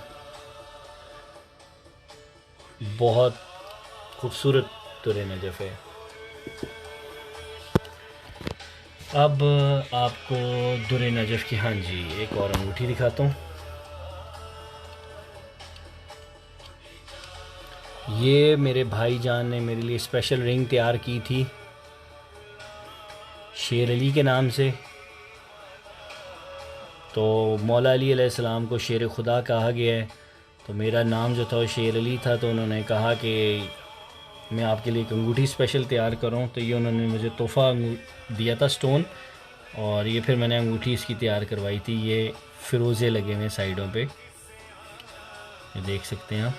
S1: बहुत खूबसूरत दुर्र नजफ़ है। अब आपको दुर्र नजफ़ की, हाँ जी, एक और अंगूठी दिखाता हूँ। ये मेरे भाईजान ने मेरे लिए स्पेशल रिंग तैयार की थी शेर अली के नाम से। तो मौला अली अलैहिस्सलाम को शेर खुदा कहा गया है, तो मेरा नाम जो था वो शेर अली था। तो उन्होंने कहा कि मैं आपके लिए एक अंगूठी स्पेशल तैयार करूं, तो ये उन्होंने मुझे तोहफ़ा दिया था स्टोन, और ये फिर मैंने अंगूठी इसकी तैयार करवाई थी। ये फ़िरोज़े लगे हुए साइडों पे, ये देख सकते हैं आप।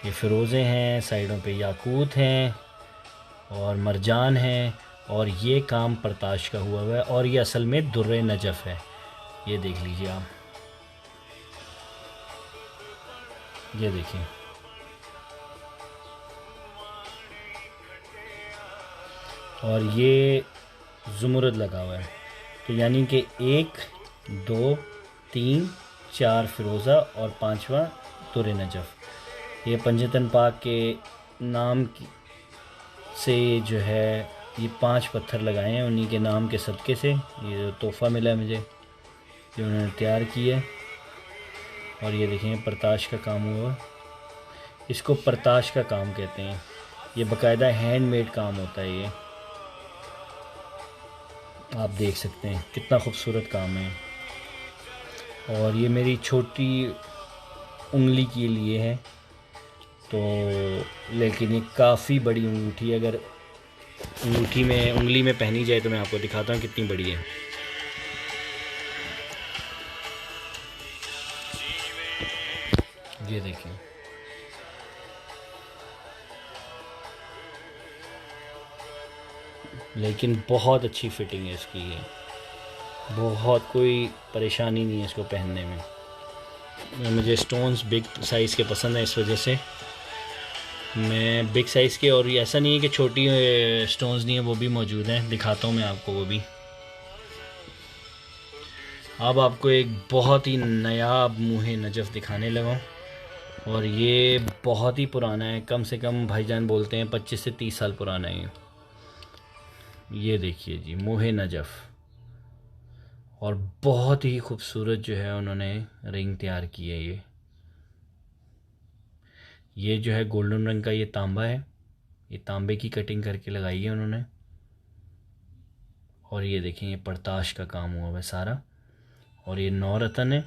S1: ये फ़िरोज़े हैं, साइडों पे याकूत हैं और मरजान हैं, और ये काम परताश का हुआ है, और ये असल में दुर्र नजफ़ है। ये देख लीजिए आप, ये देखें, और ये ज़ुमरद लगा हुआ है। तो यानी कि 1 2 3 4 फ़िरोज़ा और 5वां दुर्र नजफ़। ये पंजतन पाक के नाम से जो है ये 5 पत्थर लगाए हैं, उन्हीं के नाम के सदक़े से ये जो तोहफ़ा मिला है मुझे, जो उन्होंने तैयार किया है। और ये देखें, परताश का काम हुआ, इसको परताश का काम कहते हैं। ये बाकायदा हैंडमेड काम होता है। ये आप देख सकते हैं कितना खूबसूरत काम है। और ये मेरी छोटी उंगली के लिए है, तो लेकिन ये काफ़ी बड़ी अंगूठी, अगर अंगूठी में, उंगली में पहनी जाए तो मैं आपको दिखाता हूँ कितनी बड़ी है। ये देखिए, लेकिन बहुत अच्छी फिटिंग है इसकी। ये बहुत कोई परेशानी नहीं है इसको पहनने में। मुझे स्टोन्स बिग साइज़ के पसंद है, इस वजह से मैं बिग साइज़ के, और ऐसा नहीं है कि छोटी स्टोन्स नहीं है, वो भी मौजूद हैं, दिखाता हूँ मैं आपको वो भी। अब आपको एक बहुत ही नायाब मुँह नजफ़ दिखाने लगा, और ये बहुत ही पुराना है, कम से कम भाईजान बोलते हैं 25 से 30 साल पुराना है ये देखिए जी, मुँह नजफ़। और बहुत ही खूबसूरत जो है उन्होंने रिंग तैयार की है। ये जो है गोल्डन रंग का ये तांबा है, ये तांबे की कटिंग करके लगाई है उन्होंने। और ये देखें, ये परताश का काम हुआ है सारा, और ये 9 रतन है,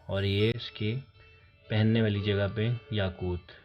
S1: और ये इसके पहनने वाली जगह पे याकूत।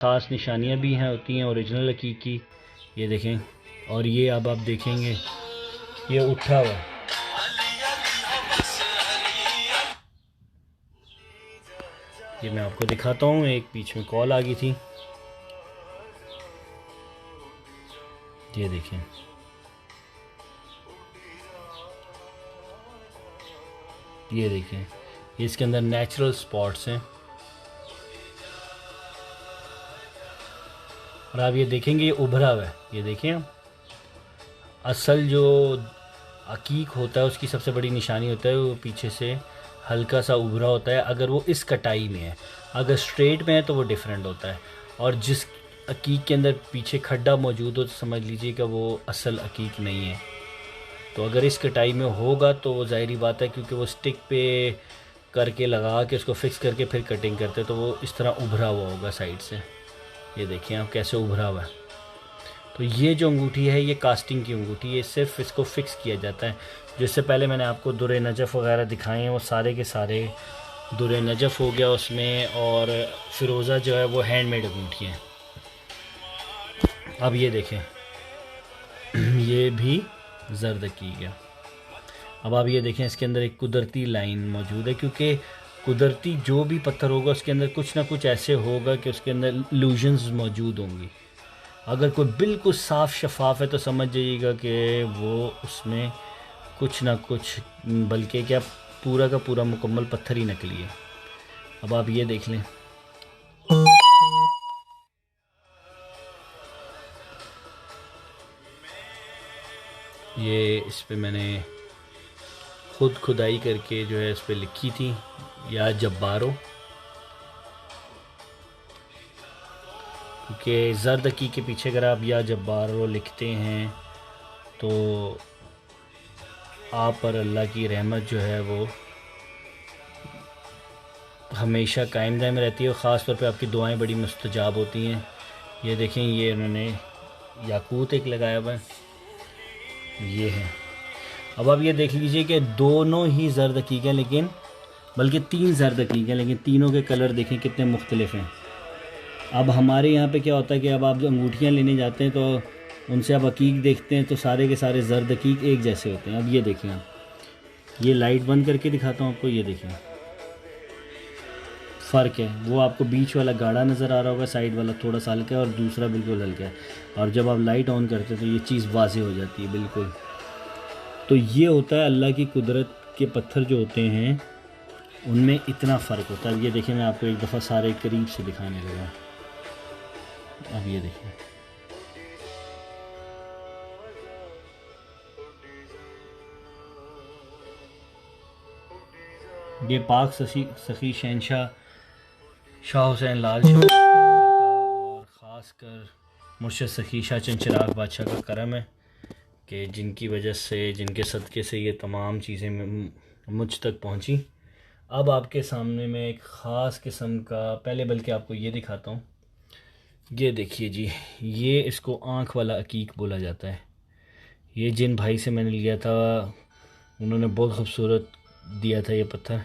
S1: ख़ास निशानियाँ भी हैं, होती हैं ओरिजिनल हकीकी। ये देखें, और ये अब आप देखेंगे ये उठा हुआ, ये मैं आपको दिखाता हूँ, एक बीच में कॉल आ गई थी, ये देखें। ये देखें, ये इसके अंदर नेचुरल स्पॉट्स हैं। और आप ये देखेंगे ये उभरा हुआ है, ये देखें आप। असल जो अकीक होता है उसकी सबसे बड़ी निशानी होता है वो पीछे से हल्का सा उभरा होता है, अगर वो इस कटाई में है। अगर स्ट्रेट में है तो वो डिफरेंट होता है। और जिस अकीक के अंदर पीछे खड्डा मौजूद हो तो समझ लीजिए कि वो असल अकीक नहीं है। तो अगर इस कटाई में होगा तो वो ज़ाहिरी बात है, क्योंकि वो स्टिक पे करके लगा के उसको फिक्स करके फिर कटिंग करते हैं, तो वो इस तरह उभरा हुआ होगा साइड से। ये देखिए आप कैसे उभरा हुआ है। तो ये जो अंगूठी है ये कास्टिंग की अंगूठी है, सिर्फ इसको फिक्स किया जाता है। जिससे पहले मैंने आपको दुर नजफ़ वगैरह दिखाए हैं, वो सारे के सारे दुर नजफ़ हो गया उसमें, और फ़िरोज़ा जो है वो हैंडमेड अंगूठी है। अब ये देखें ये भी जर्द की गया। अब आप ये देखें इसके अंदर एक कुदरती लाइन मौजूद है, क्योंकि कुदरती जो भी पत्थर होगा उसके अंदर कुछ ना कुछ ऐसे होगा कि उसके अंदर इल्यूजन्स मौजूद होंगी। अगर कोई बिल्कुल साफ़ शफाफ है तो समझ जाइएगा कि वो उसमें कुछ ना कुछ, बल्कि क्या पूरा का पूरा मुकम्मल पत्थर ही नकली है। अब आप ये देख लें, ये इस पे मैंने खुद खुदाई करके जो है इस पे लिखी थी, या जब्बारो। क्योंकि जरदकी के पीछे अगर आप या जब्बारो लिखते हैं तो आप पर अल्लाह की रहमत जो है वो हमेशा कायम दायम रहती है, और ख़ास तौर पे आपकी दुआएं बड़ी मुस्तजाब होती हैं। ये देखें, ये उन्होंने याकूत एक लगाया हुआ है, ये है। अब आप ये देख लीजिए कि दोनों ही जर्द अकीक हैं, लेकिन बल्कि 3 जर्द अकीक हैं, लेकिन तीनों के कलर देखें कितने मुख्तलिफ हैं। अब हमारे यहाँ पे क्या होता है कि अब आप जो अंगूठियाँ लेने जाते हैं तो उनसे आप अकीक देखते हैं तो सारे के सारे जर्द अकीक एक जैसे होते हैं। अब ये देखें आप, ये लाइट बंद करके दिखाता हूँ आपको, ये देखें फ़र्क है। वो आपको बीच वाला गाढ़ा नज़र आ रहा होगा, साइड वाला थोड़ा सा हल्का है और दूसरा बिल्कुल हल्का है। और जब आप लाइट ऑन करते हैं तो ये चीज़ वाज़ेह हो जाती है बिल्कुल। तो ये होता है अल्लाह की कुदरत के पत्थर जो होते हैं उनमें इतना फ़र्क होता है। अब ये देखें, मैं आपको एक दफ़ा सारे करीब से दिखाने लगा। अब ये देखें, ये पाक सखी शहनशाह शाह हुसैन लाल शाह का और ख़ास कर मुर्शद सखी शाह चंद चिराग बादशाह का करम है कि जिनकी वजह से, जिनके सदक़े से ये तमाम चीज़ें मुझ तक पहुंची। अब आपके सामने मैं एक ख़ास किस्म का, पहले बल्कि आपको ये दिखाता हूँ। ये देखिए जी, ये इसको आँख वाला अकीक बोला जाता है। ये जिन भाई से मैंने लिया था उन्होंने बहुत खूबसूरत दिया था ये पत्थर,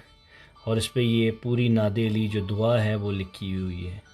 S1: और इस पे ये पूरी नादे अली जो दुआ है वो लिखी हुई है।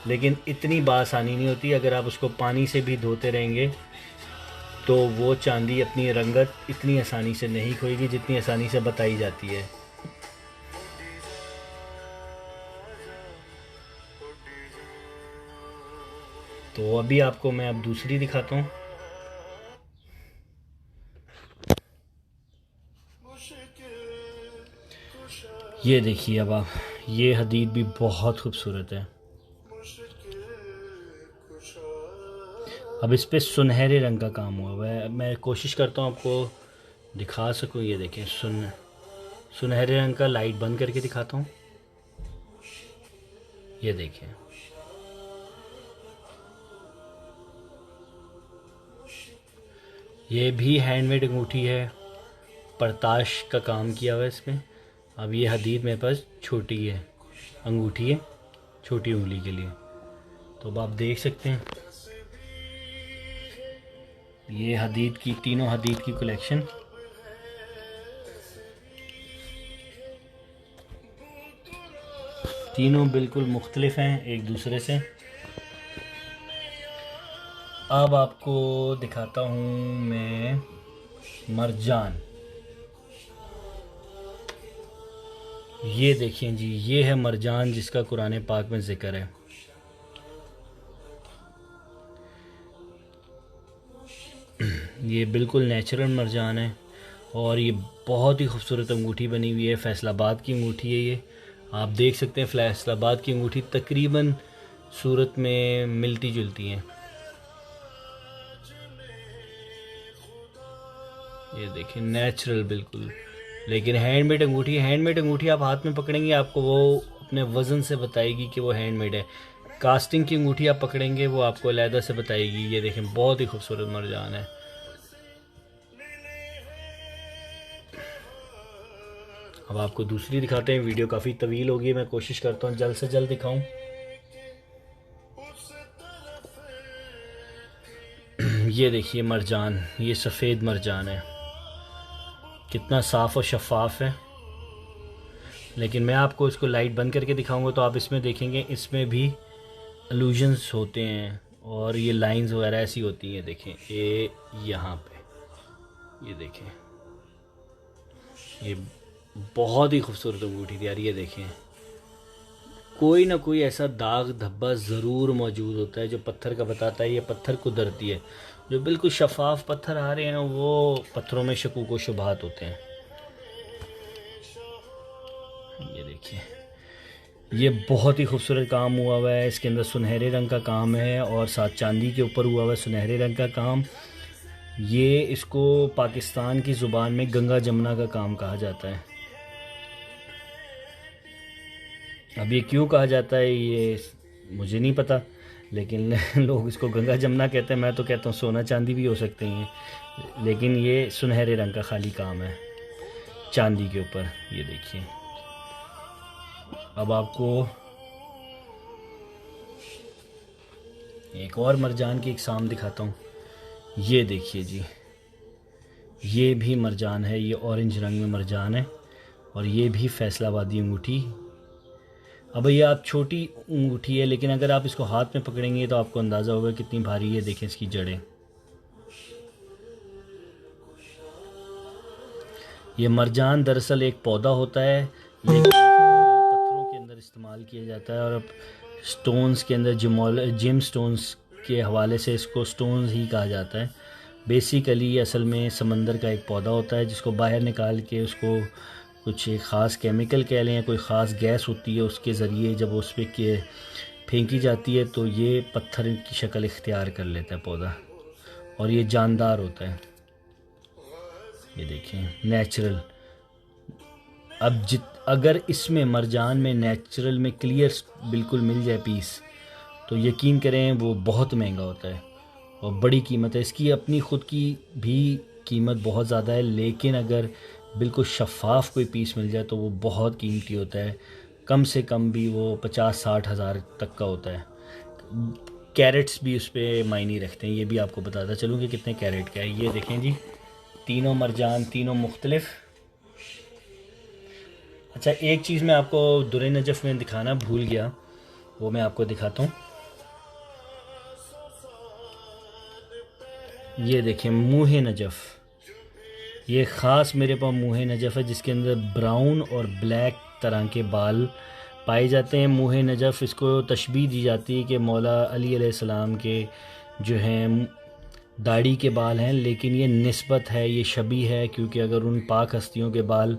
S1: लेकिन इतनी बासानी नहीं होती। अगर आप उसको पानी से भी धोते रहेंगे तो वो चांदी अपनी रंगत इतनी आसानी से नहीं खोएगी जितनी आसानी से बताई जाती है। तो अभी आपको मैं अब दूसरी दिखाता हूँ। ये देखिए अब आप, ये हदीद भी बहुत खूबसूरत है। अब इस पे सुनहरे रंग का काम हुआ है। मैं कोशिश करता हूँ आपको दिखा सकूँ। ये देखें, सुनहरे रंग का, लाइट बंद करके दिखाता हूँ। ये देखें, ये भी हैंडमेड अंगूठी है, परताश का काम किया हुआ है इसमें। अब ये हदीद मेरे पास छोटी है, अंगूठी है छोटी उंगली के लिए। तो अब आप देख सकते हैं ये हदीद की, तीनों हदीद की कलेक्शन। तीनों बिल्कुल मुख्तलिफ हैं एक दूसरे से। अब आपको दिखाता हूँ मैं मरजान। ये देखिए जी, ये है मरजान जिसका कुरान पाक में ज़िक्र है। ये बिल्कुल नेचुरल मरजान है और ये बहुत ही खूबसूरत अंगूठी बनी हुई है। फैसलाबाद की अंगूठी है ये, आप देख सकते हैं। फैसलाबाद की अंगूठी तकरीबन सूरत में मिलती जुलती हैं। ये देखिए, नेचुरल बिल्कुल, लेकिन हैंडमेड अंगूठी। हैंडमेड अंगूठी आप हाथ में पकड़ेंगे आपको वो अपने वज़न से बताएगी कि वो हैंडमेड है। कास्टिंग की अंगूठी आप पकड़ेंगे वो आपको अलहदा से बताएगी। ये देखें, बहुत ही खूबसूरत मरजान है। अब आपको दूसरी दिखाते हैं। वीडियो काफ़ी तवील होगी, मैं कोशिश करता हूँ जल्द से जल्द दिखाऊं। ये देखिए मरजान, ये सफ़ेद मरजान है, कितना साफ़ और शफाफ है। लेकिन मैं आपको इसको लाइट बंद करके दिखाऊंगा तो आप इसमें देखेंगे इसमें भी इल्यूजन्स होते हैं और ये लाइंस वगैरह ऐसी होती हैं। देखें ये यहाँ पे, ये देखें, ये बहुत ही खूबसूरत अंगूठी थी यार। ये देखें, कोई ना कोई ऐसा दाग धब्बा ज़रूर मौजूद होता है जो पत्थर का बताता है ये पत्थर कुदरती है। जो बिल्कुल शफाफ पत्थर आ रहे हैं वो पत्थरों में शकूक व शुबहात होते हैं। ये देखिए, ये बहुत ही खूबसूरत काम हुआ हुआ है। इसके अंदर सुनहरे रंग का काम है और साथ चांदी के ऊपर हुआ हुआ है सुनहरे रंग का काम। ये इसको पाकिस्तान की ज़ुबान में गंगा जमुना का काम कहा जाता है। अब ये क्यों कहा जाता है ये मुझे नहीं पता, लेकिन लोग इसको गंगा जमुना कहते हैं। मैं तो कहता हूँ सोना चांदी भी हो सकते हैं, लेकिन ये सुनहरे रंग का खाली काम है चांदी के ऊपर। ये देखिए, अब आपको एक और मरजान की इकसाम दिखाता हूँ। ये देखिए जी, ये भी मरजान है, ये ऑरेंज रंग में मरजान है और ये भी फैसलाबादी अंगूठी। अब ये आप छोटी अंगूठी है, लेकिन अगर आप इसको हाथ में पकड़ेंगे तो आपको अंदाज़ा होगा कितनी भारी है। देखें इसकी जड़ें। ये मरजान दरअसल एक पौधा होता है, लेकिन इसको पत्थरों के अंदर इस्तेमाल किया जाता है और अब स्टोन्स के अंदर जिम स्टोन्स के हवाले से इसको स्टोन्स ही कहा जाता है। बेसिकली असल में समंदर का एक पौधा होता है जिसको बाहर निकाल के उसको कुछ एक ख़ास केमिकल कह लें या कोई ख़ास गैस होती है, उसके ज़रिए जब उस पर फेंकी जाती है तो ये पत्थर की शक्ल इख्तियार कर लेता है पौधा और ये जानदार होता है। ये देखें, नेचुरल। अब अगर इसमें मरजान में नेचुरल में क्लियर बिल्कुल मिल जाए पीस तो यकीन करें वो बहुत महंगा होता है और बड़ी कीमत है इसकी। अपनी ख़ुद की भी कीमत बहुत ज़्यादा है, लेकिन अगर बिल्कुल शफाफ कोई पीस मिल जाए तो वो बहुत कीमती होता है। कम से कम भी वो 50-60 हज़ार तक का होता है। कैरेट्स भी उस पर मायने रखते हैं, ये भी आपको बताता चलूँ कि कितने कैरेट का है। ये देखें जी, तीनों मरजान, तीनों मुख्तलिफ। अच्छा, एक चीज़ मैं आपको दुर नजफ़ में दिखाना भूल गया, वो मैं आपको दिखाता हूँ। ये देखें मुँह नजफ़, ये ख़ास मेरे पास मुँह नजफ़ है जिसके अंदर ब्राउन और ब्लैक तरह के बाल पाए जाते हैं। मुँह नजफ़ इसको तशबीह दी जाती है कि मौला अली अलैहिस्सलाम के जो हैं दाढ़ी के बाल हैं, लेकिन ये निस्बत है, ये शबी है, क्योंकि अगर उन पाक हस्तियों के बाल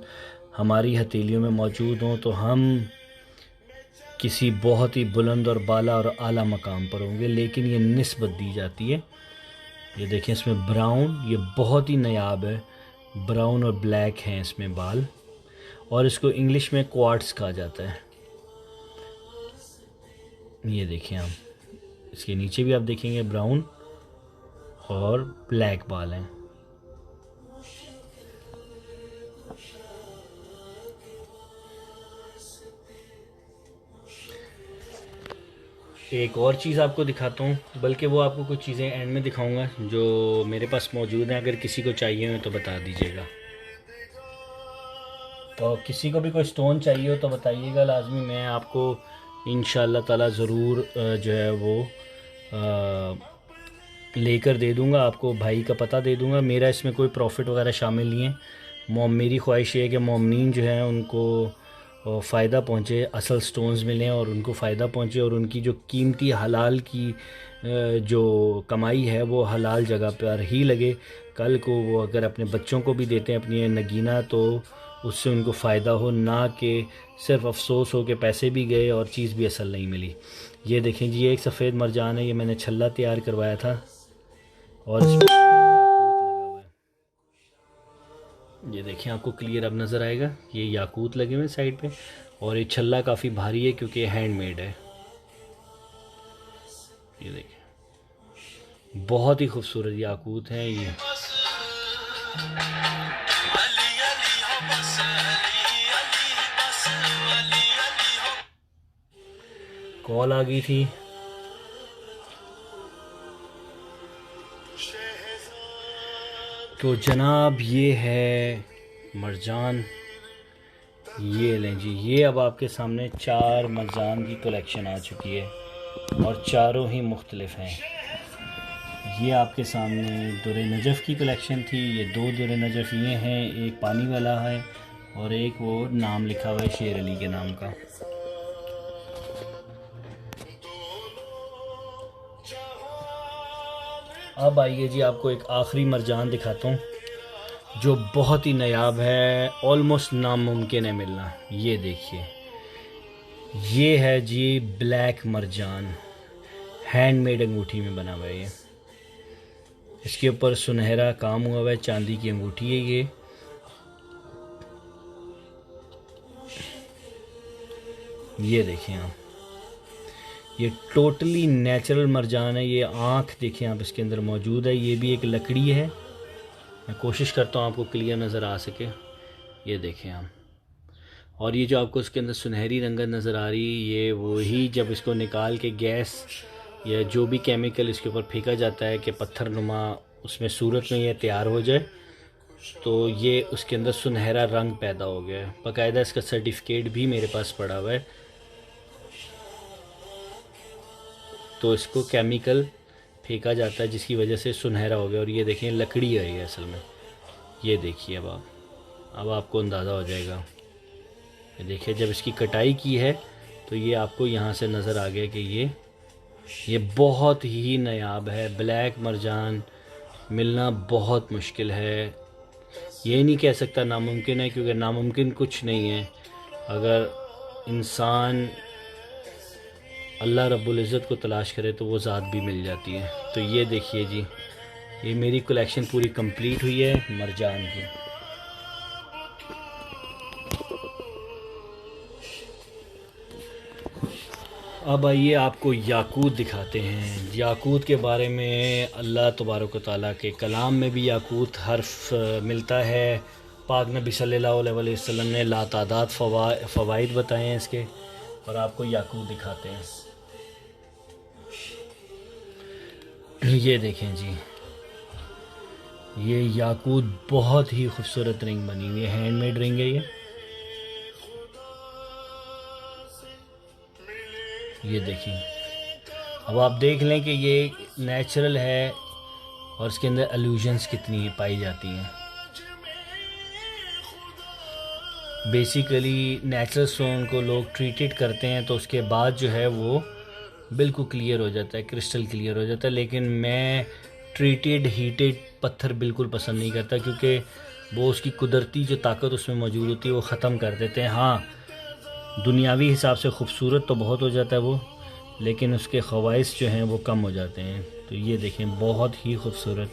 S1: हमारी हथेलियों में मौजूद हों तो हम किसी बहुत ही बुलंद और बाला और आला मकाम पर होंगे, लेकिन ये निस्बत दी जाती है। ये देखें इसमें ब्राउन, ये बहुत ही नायाब है, ब्राउन और ब्लैक हैं इसमें बाल, और इसको इंग्लिश में क्वार्ट्स कहा जाता है। ये देखें आप, इसके नीचे भी आप देखेंगे ब्राउन और ब्लैक बाल हैं। एक और चीज़ आपको दिखाता हूँ, बल्कि वो आपको कुछ चीज़ें एंड में दिखाऊंगा जो मेरे पास मौजूद हैं, अगर किसी को चाहिए हो तो बता दीजिएगा। तो किसी को भी कोई स्टोन चाहिए हो तो बताइएगा लाजमी, मैं आपको इंशाअल्लाह ताला ज़रूर जो है वो लेकर दे दूँगा, आपको भाई का पता दे दूँगा। मेरा इसमें कोई प्रॉफिट वगैरह शामिल नहीं है। मेरी ख्वाहिश ये है कि मोमिनीन जो है उनको फ़ायदा पहुँचे, असल स्टोन्स मिलें और उनको फ़ायदा पहुँचे, और उनकी जो कीमती हलाल की जो कमाई है वो हलाल जगह पर ही लगे। कल को वो अगर अपने बच्चों को भी देते हैं अपनी नगीना तो उससे उनको फ़ायदा हो, ना कि सिर्फ अफसोस हो कि पैसे भी गए और चीज़ भी असल नहीं मिली। ये देखें जी, ये एक सफ़ेद मरजान है, ये मैंने छल्ला तैयार करवाया था और इसमें याकूत लगा हुआ है। ये देखें आपको क्लियर अब नज़र आएगा, ये याकूत लगे हुए साइड पे, और ये छल्ला काफ़ी भारी है क्योंकि हैंडमेड है। ये देखें बहुत ही खूबसूरत याकूत हैं ये। कॉल आ गई थी। तो जनाब ये है मरजान, ये लें जी, ये अब आपके सामने 4 मरजान की कलेक्शन आ चुकी है और चारों ही मुख्तलिफ हैं। ये आपके सामने दुर्रे नजफ़ की कलेक्शन थी, ये 2 दुर्रे नजफ़ ये हैं, एक पानी वाला है और एक वो नाम लिखा हुआ है शेर अली के नाम का। अब आइए जी, आपको एक आखिरी मरजान दिखाता हूँ जो बहुत ही नायाब है, ऑलमोस्ट नामुमकिन है मिलना। ये देखिए, ये है जी ब्लैक मरजान, हैंडमेड अंगूठी में बना हुआ है। ये इसके ऊपर सुनहरा काम हुआ हुआ है, चांदी की अंगूठी है ये। ये देखें आप, ये टोटली नेचुरल मरजान है। ये आँख देखें आप इसके अंदर मौजूद है, ये भी एक लकड़ी है। मैं कोशिश करता हूँ आपको क्लियर नज़र आ सके। ये देखें आप, और ये जो आपको इसके अंदर सुनहरी रंगत नज़र आ रही है, ये वही जब इसको निकाल के गैस या जो भी केमिकल इसके ऊपर फेंका जाता है कि पत्थर नुमा उसमें सूरत में ये तैयार हो जाए, तो ये उसके अंदर सुनहरा रंग पैदा हो गया है। बाकायदा इसका सर्टिफिकेट भी मेरे पास पड़ा हुआ है। तो इसको केमिकल फेंका जाता है जिसकी वजह से सुनहरा हो गया, और ये देखें लकड़ी है ये असल में। ये देखिए अब आपको अंदाज़ा हो जाएगा। ये देखिए जब इसकी कटाई की है तो ये आपको यहाँ से नज़र आ गया कि ये बहुत ही नायाब है। ब्लैक मरजान मिलना बहुत मुश्किल है, ये नहीं कह सकता नामुमकिन है, क्योंकि नामुमकिन कुछ नहीं है। अगर इंसान अल्लाह रब्बुल इज़्ज़त को तलाश करे तो वो ज़ात भी मिल जाती है। तो ये देखिए जी, ये मेरी कलेक्शन पूरी कंप्लीट हुई है मरजान की। अब आइए आपको याकूत दिखाते हैं। याकूत के बारे में अल्लाह तबारक व तआला के कलाम में भी याकूत हर्फ मिलता है। पाक नबी सल्लल्लाहु अलैहि वसल्लम ने लातादाद फ़वाइद बताए हैं इसके, और आपको याकूत दिखाते हैं। ये देखें जी, ये याकूत बहुत ही खूबसूरत रिंग बनी हुई है, हैंडमेड रिंग है ये देखिए। अब आप देख लें कि ये नेचुरल है और इसके अंदर एल्यूजन्स कितनी पाई जाती हैं। बेसिकली नेचुरल स्टोन को लोग ट्रीटेड करते हैं तो उसके बाद जो है वो बिल्कुल क्लियर हो जाता है, क्रिस्टल क्लियर हो जाता है। लेकिन मैं ट्रीटेड हीटेड पत्थर बिल्कुल पसंद नहीं करता, क्योंकि वो उसकी कुदरती जो ताकत उसमें मौजूद होती है वो ख़त्म कर देते हैं। हाँ, दुनियावी हिसाब से खूबसूरत तो बहुत हो जाता है वो, लेकिन उसके ख़वाइस जो हैं वो कम हो जाते हैं। तो ये देखें, बहुत ही खूबसूरत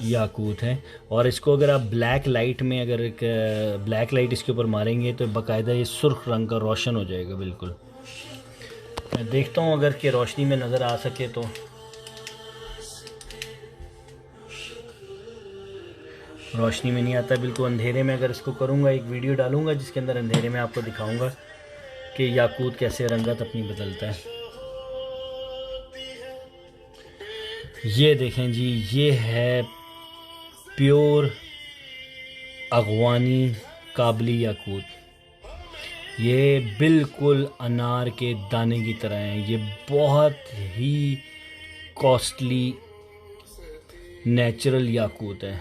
S1: याकूत है। और इसको अगर आप ब्लैक लाइट में, अगर एक ब्लैक लाइट इसके ऊपर मारेंगे तो बाकायदा ये सुर्ख रंग का रोशन हो जाएगा बिल्कुल। मैं देखता हूँ अगर कि रोशनी में नज़र आ सके तो। रोशनी में नहीं आता, बिल्कुल अंधेरे में अगर इसको करूँगा, एक वीडियो डालूँगा जिसके अंदर अंधेरे में आपको दिखाऊँगा कि याकूत कैसे रंगत अपनी बदलता है। ये देखें जी, ये है प्योर अगवानी काबली याकूत। ये बिल्कुल अनार के दाने की तरह हैं। ये बहुत ही कॉस्टली नेचुरल याकूत है।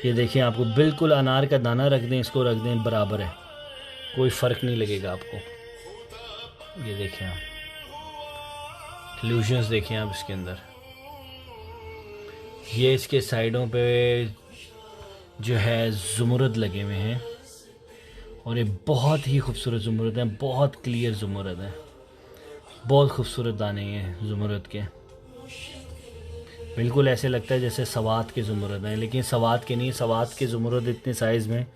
S1: ये देखिए, आपको बिल्कुल अनार का दाना रख दें, इसको रख दें, बराबर है, कोई फ़र्क नहीं लगेगा आपको। ये देखें आप, इल्यूशंस देखें आप इसके अंदर। ये इसके साइडों पे जो है ज़ुमरद लगे हुए हैं, और ये बहुत ही खूबसूरत ज़ुमरद हैं, बहुत क्लियर ज़ुमरद हैं, बहुत खूबसूरत दाने हैं ज़ुमरद के। बिल्कुल ऐसे लगता है जैसे सवात के ज़ुमरद हैं, लेकिन सवात के नहीं। सवात के ज़ुमरद इतने साइज़ में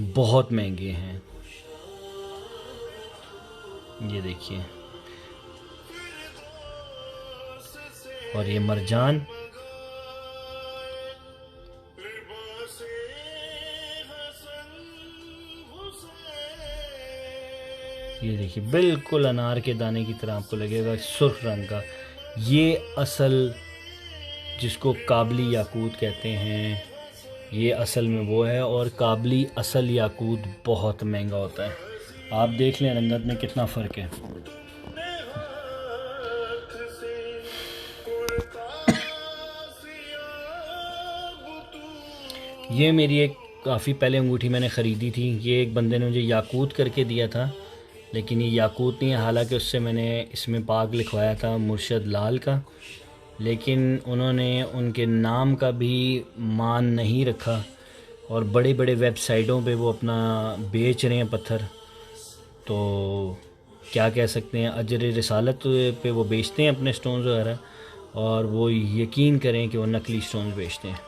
S1: बहुत महंगे हैं। ये देखिए, और ये मरजान, ये देखिए बिल्कुल अनार के दाने की तरह आपको लगेगा, सुर्ख रंग का। ये असल जिसको काबली याकूत कहते हैं, ये असल में वो है। और काबली असल याकूत बहुत महंगा होता है। आप देख लें रंगत में कितना फ़र्क है। ये मेरी एक काफ़ी पहले अंगूठी मैंने ख़रीदी थी। ये एक बंदे ने मुझे याकूत करके दिया था, लेकिन ये याकूत नहीं है। हालांकि उससे मैंने इसमें पाक लिखवाया था मुर्शद लाल का, लेकिन उन्होंने उनके नाम का भी मान नहीं रखा, और बड़े बड़े वेबसाइटों पे वो अपना बेच रहे हैं पत्थर। तो क्या कह सकते हैं, अजर रिसालत पे वो बेचते हैं अपने स्टोन्स वगैरह, और वो यकीन करें कि वो नकली स्टोन्स बेचते हैं।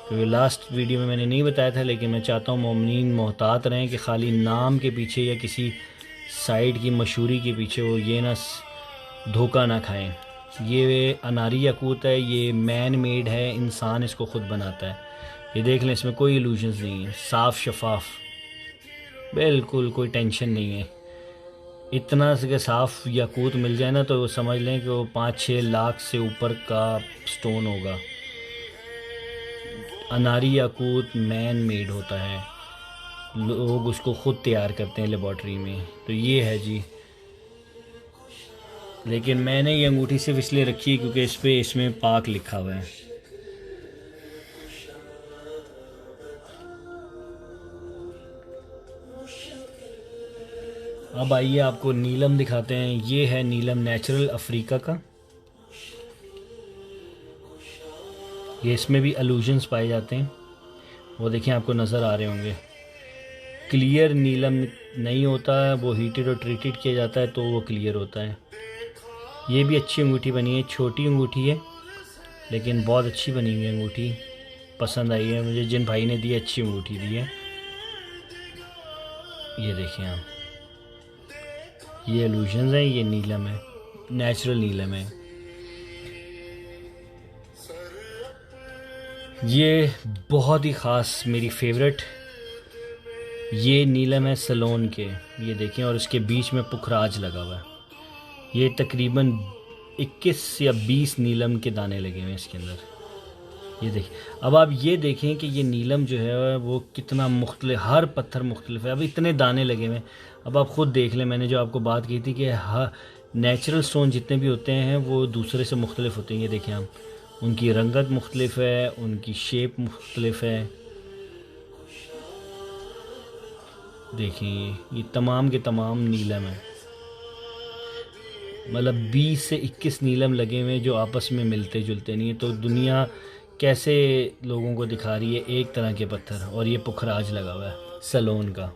S1: क्योंकि लास्ट वीडियो में मैंने नहीं बताया था, लेकिन मैं चाहता हूँ मोमिनीन मोहतात रहें कि खाली नाम के पीछे या किसी साइट की मशहूरी के पीछे वो ये ना धोखा ना खाएं। ये अनारी याकूत है, ये मैन मेड है, इंसान इसको ख़ुद बनाता है। ये देख लें, इसमें कोई इल्यूशंस नहीं है, साफ़ शफाफ, बिल्कुल कोई टेंशन नहीं है। इतना से साफ़ याकूत मिल जाए ना तो वो समझ लें कि वो 5-6 लाख से ऊपर का स्टोन होगा। अनारी याकूत मैन मेड होता है, लोग उसको ख़ुद तैयार करते हैं लेबॉर्ट्री में। तो ये है जी। लेकिन मैंने ये अंगूठी सिर्फ इसलिए रखी है क्योंकि इसमें पाक लिखा हुआ है। अब आइए आपको नीलम दिखाते हैं। ये है नीलम नेचुरल अफ्रीका का। ये इसमें भी एल्यूजन्स पाए जाते हैं, वो देखें आपको नज़र आ रहे होंगे। क्लियर नीलम नहीं होता है, वो हीटेड और ट्रीटेड किया जाता है तो वो क्लियर होता है। ये भी अच्छी अंगूठी बनी है, छोटी अंगूठी है लेकिन बहुत अच्छी बनी हुई अंगूठी, पसंद आई है मुझे। जिन भाई ने दी अच्छी अंगूठी दी है। ये देखें आप, ये एल्यूजन्स हैं, ये नीलम है, नेचुरल नीलम है। ये बहुत ही ख़ास मेरी फेवरेट ये नीलम है सलोन के। ये देखें, और इसके बीच में पुखराज लगा हुआ है। ये तकरीबन 21 या 20 नीलम के दाने लगे हुए हैं इसके अंदर। ये देखिए, अब आप ये देखें कि ये नीलम जो है वो कितना मुख्तलिफ, हर पत्थर मुख्तलिफ है। अब इतने दाने लगे हुए हैं, अब आप ख़ुद देख लें। मैंने जो आपको बात की थी कि नेचुरल स्टोन जितने भी होते हैं वो दूसरे से मुख्तलिफ होते हैं। ये देखें आप, उनकी रंगत मुख्तलिफ है, उनकी शेप मुख्तलिफ है। देखिए ये तमाम के तमाम नीलम है, मतलब 20 से 21 नीलम लगे हुए जो आपस में मिलते जुलते नहीं है। तो दुनिया कैसे लोगों को दिखा रही है एक तरह के पत्थर, और ये पुखराज लगा हुआ है सलोन का।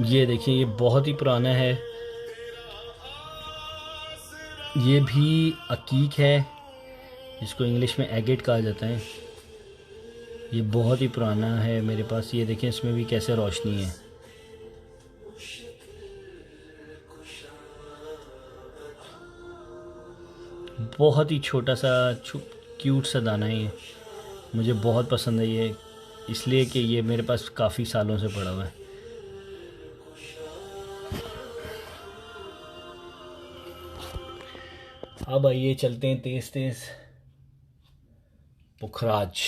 S1: ये देखिए ये बहुत ही पुराना है, ये भी अकीक है, जिसको इंग्लिश में एगेट कहा जाता है। ये बहुत ही पुराना है मेरे पास। ये देखें इसमें भी कैसे रोशनी है। बहुत ही छोटा सा क्यूट सा दाना है ये, मुझे बहुत पसंद है ये, इसलिए कि ये मेरे पास काफ़ी सालों से पड़ा हुआ है। अब आइए चलते हैं तेज़ तेज़। पुखराज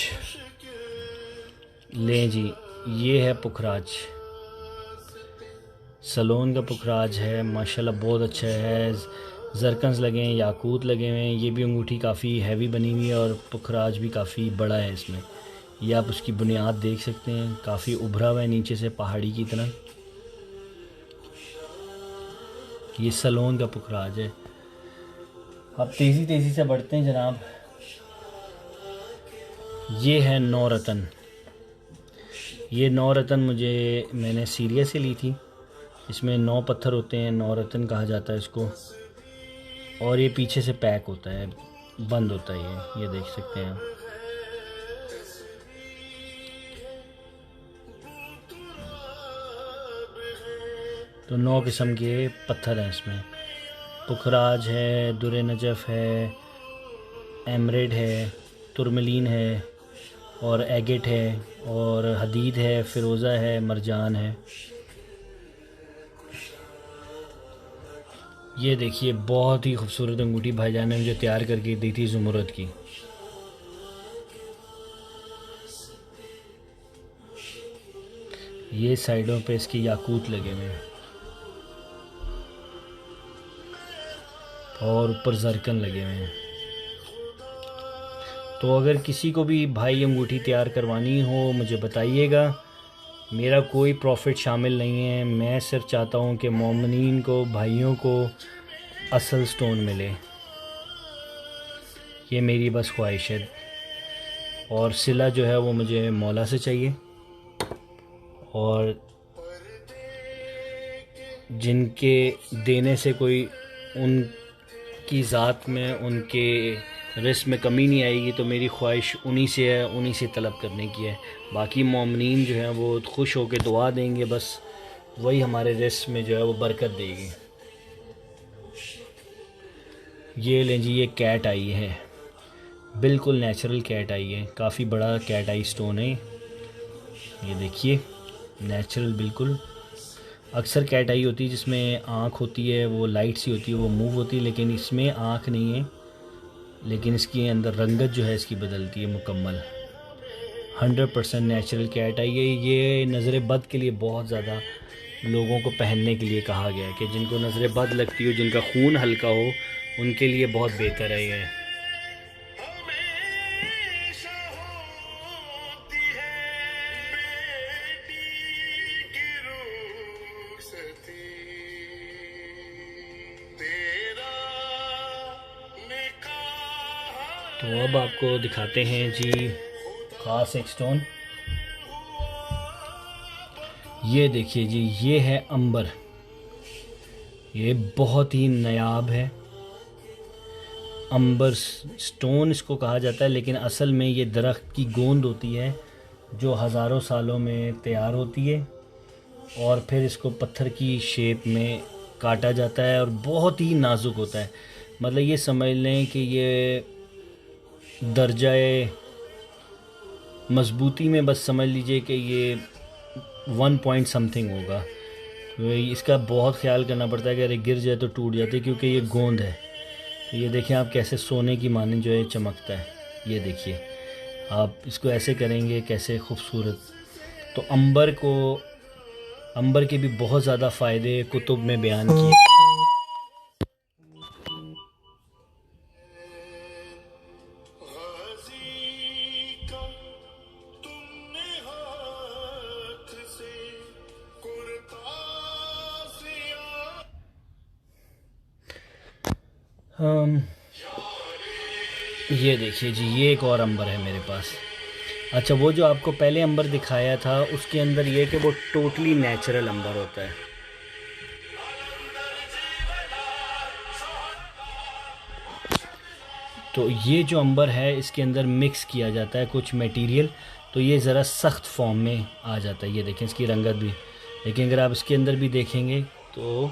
S1: लें जी, ये है पुखराज, सलोन का पुखराज है, माशाल्लाह बहुत अच्छा है। जरकन्स लगे हैं, याकूत लगे हुए हैं। ये भी अंगूठी काफ़ी हैवी बनी हुई है और पुखराज भी काफ़ी बड़ा है इसमें। ये आप उसकी बुनियाद देख सकते हैं, काफ़ी उभरा हुआ है नीचे से पहाड़ी की तरह। ये सलोन का पुखराज है। अब तेज़ी तेज़ी से बढ़ते हैं जनाब। ये है 9 रतन। ये 9 रतन मैंने सीरिया से ली थी। इसमें 9 पत्थर होते हैं, 9 रतन कहा जाता है इसको। और ये पीछे से पैक होता है, बंद होता है ये देख सकते हैं आप। तो 9 किस्म के पत्थर हैं इसमें। पुखराज है, दुर नजफ़ है, एमरेड है, तुरमलीन है, और एगेट है, और हदीद है, फ़िरोज़ा है, मरजान है। ये देखिए बहुत ही खूबसूरत अंगूठी भाईजान ने मुझे तैयार करके दी थी ज़ुमरद की। ये साइडों पे इसके याकूत लगे हुए हैं और ऊपर जरकन लगे हुए हैं। तो अगर किसी को भी भाई अंगूठी तैयार करवानी हो मुझे बताइएगा। मेरा कोई प्रॉफिट शामिल नहीं है, मैं सिर्फ चाहता हूँ कि मोमिनीन को, भाइयों को असल स्टोन मिले, ये मेरी बस ख्वाहिश है। और सिला जो है वो मुझे मौला से चाहिए, और जिनके देने से कोई उनकी ज़ात में, उनके रिस्क में कमी नहीं आएगी, तो मेरी ख्वाहिश उन्हीं से है, उन्हीं से तलब करने की है। बाकी मोमिनीन जो है वो खुश होकर दुआ देंगे, बस वही हमारे रिस्क में जो है वो बरकत देगी। ये लें जी, ये कैट आई है, बिल्कुल नेचुरल कैट आई है, काफ़ी बड़ा कैट आई स्टोन है ये देखिए, नेचुरल बिल्कुल। अक्सर कैट आई होती है जिसमें आँख होती है, वो लाइट सी होती है, वो मूव होती है, लेकिन इसमें आँख नहीं है, लेकिन इसके अंदर रंगत जो है इसकी बदलती है मुकम्मल। 100% नेचुरल कैट आई है। ये नज़र बद के लिए बहुत ज़्यादा लोगों को पहनने के लिए कहा गया है कि जिनको नज़र बद लगती हो, जिनका खून हल्का हो, उनके लिए बहुत बेहतर है ये। तो अब आपको दिखाते हैं जी ख़ास एक स्टोन। ये देखिए जी, ये है अंबर। ये बहुत ही नायाब है, अंबर स्टोन इसको कहा जाता है, लेकिन असल में ये दरख्त की गोंद होती है जो हज़ारों सालों में तैयार होती है, और फिर इसको पत्थर की शेप में काटा जाता है, और बहुत ही नाजुक होता है। मतलब ये समझ लें कि ये दर्जाए मज़बूती में बस समझ लीजिए कि ये 1 पॉइंट समथिंग होगा। तो इसका बहुत ख्याल करना पड़ता है कि अरे गिर जाए तो टूट जाते, क्योंकि ये गोंद है। तो ये देखें आप कैसे सोने की माने जो है चमकता है। ये देखिए आप इसको ऐसे करेंगे कैसे खूबसूरत। तो अंबर के भी बहुत ज़्यादा फ़ायदे कुतुब में बयान किए। हम ये देखिए जी, ये एक और अंबर है मेरे पास। अच्छा, वो जो आपको पहले अंबर दिखाया था उसके अंदर ये कि वो टोटली नेचुरल अंबर होता है। तो ये जो अंबर है इसके अंदर मिक्स किया जाता है कुछ मटेरियल, तो ये ज़रा सख्त फॉर्म में आ जाता है। ये देखें इसकी रंगत भी, लेकिन अगर आप इसके अंदर भी देखेंगे तो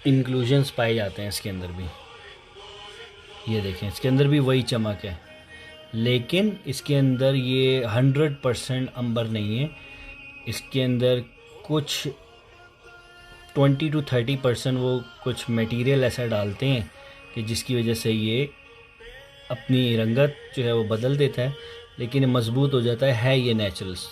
S1: इंक्लूजन्स पाए जाते हैं इसके अंदर भी। ये देखें इसके अंदर भी वही चमक है, लेकिन इसके अंदर ये 100% अंबर नहीं है। इसके अंदर कुछ 20 to 30% वो कुछ मटेरियल ऐसा डालते हैं कि जिसकी वजह से ये अपनी रंगत जो है वो बदल देता है, लेकिन ये मज़बूत हो जाता है ये नेचुरल्स।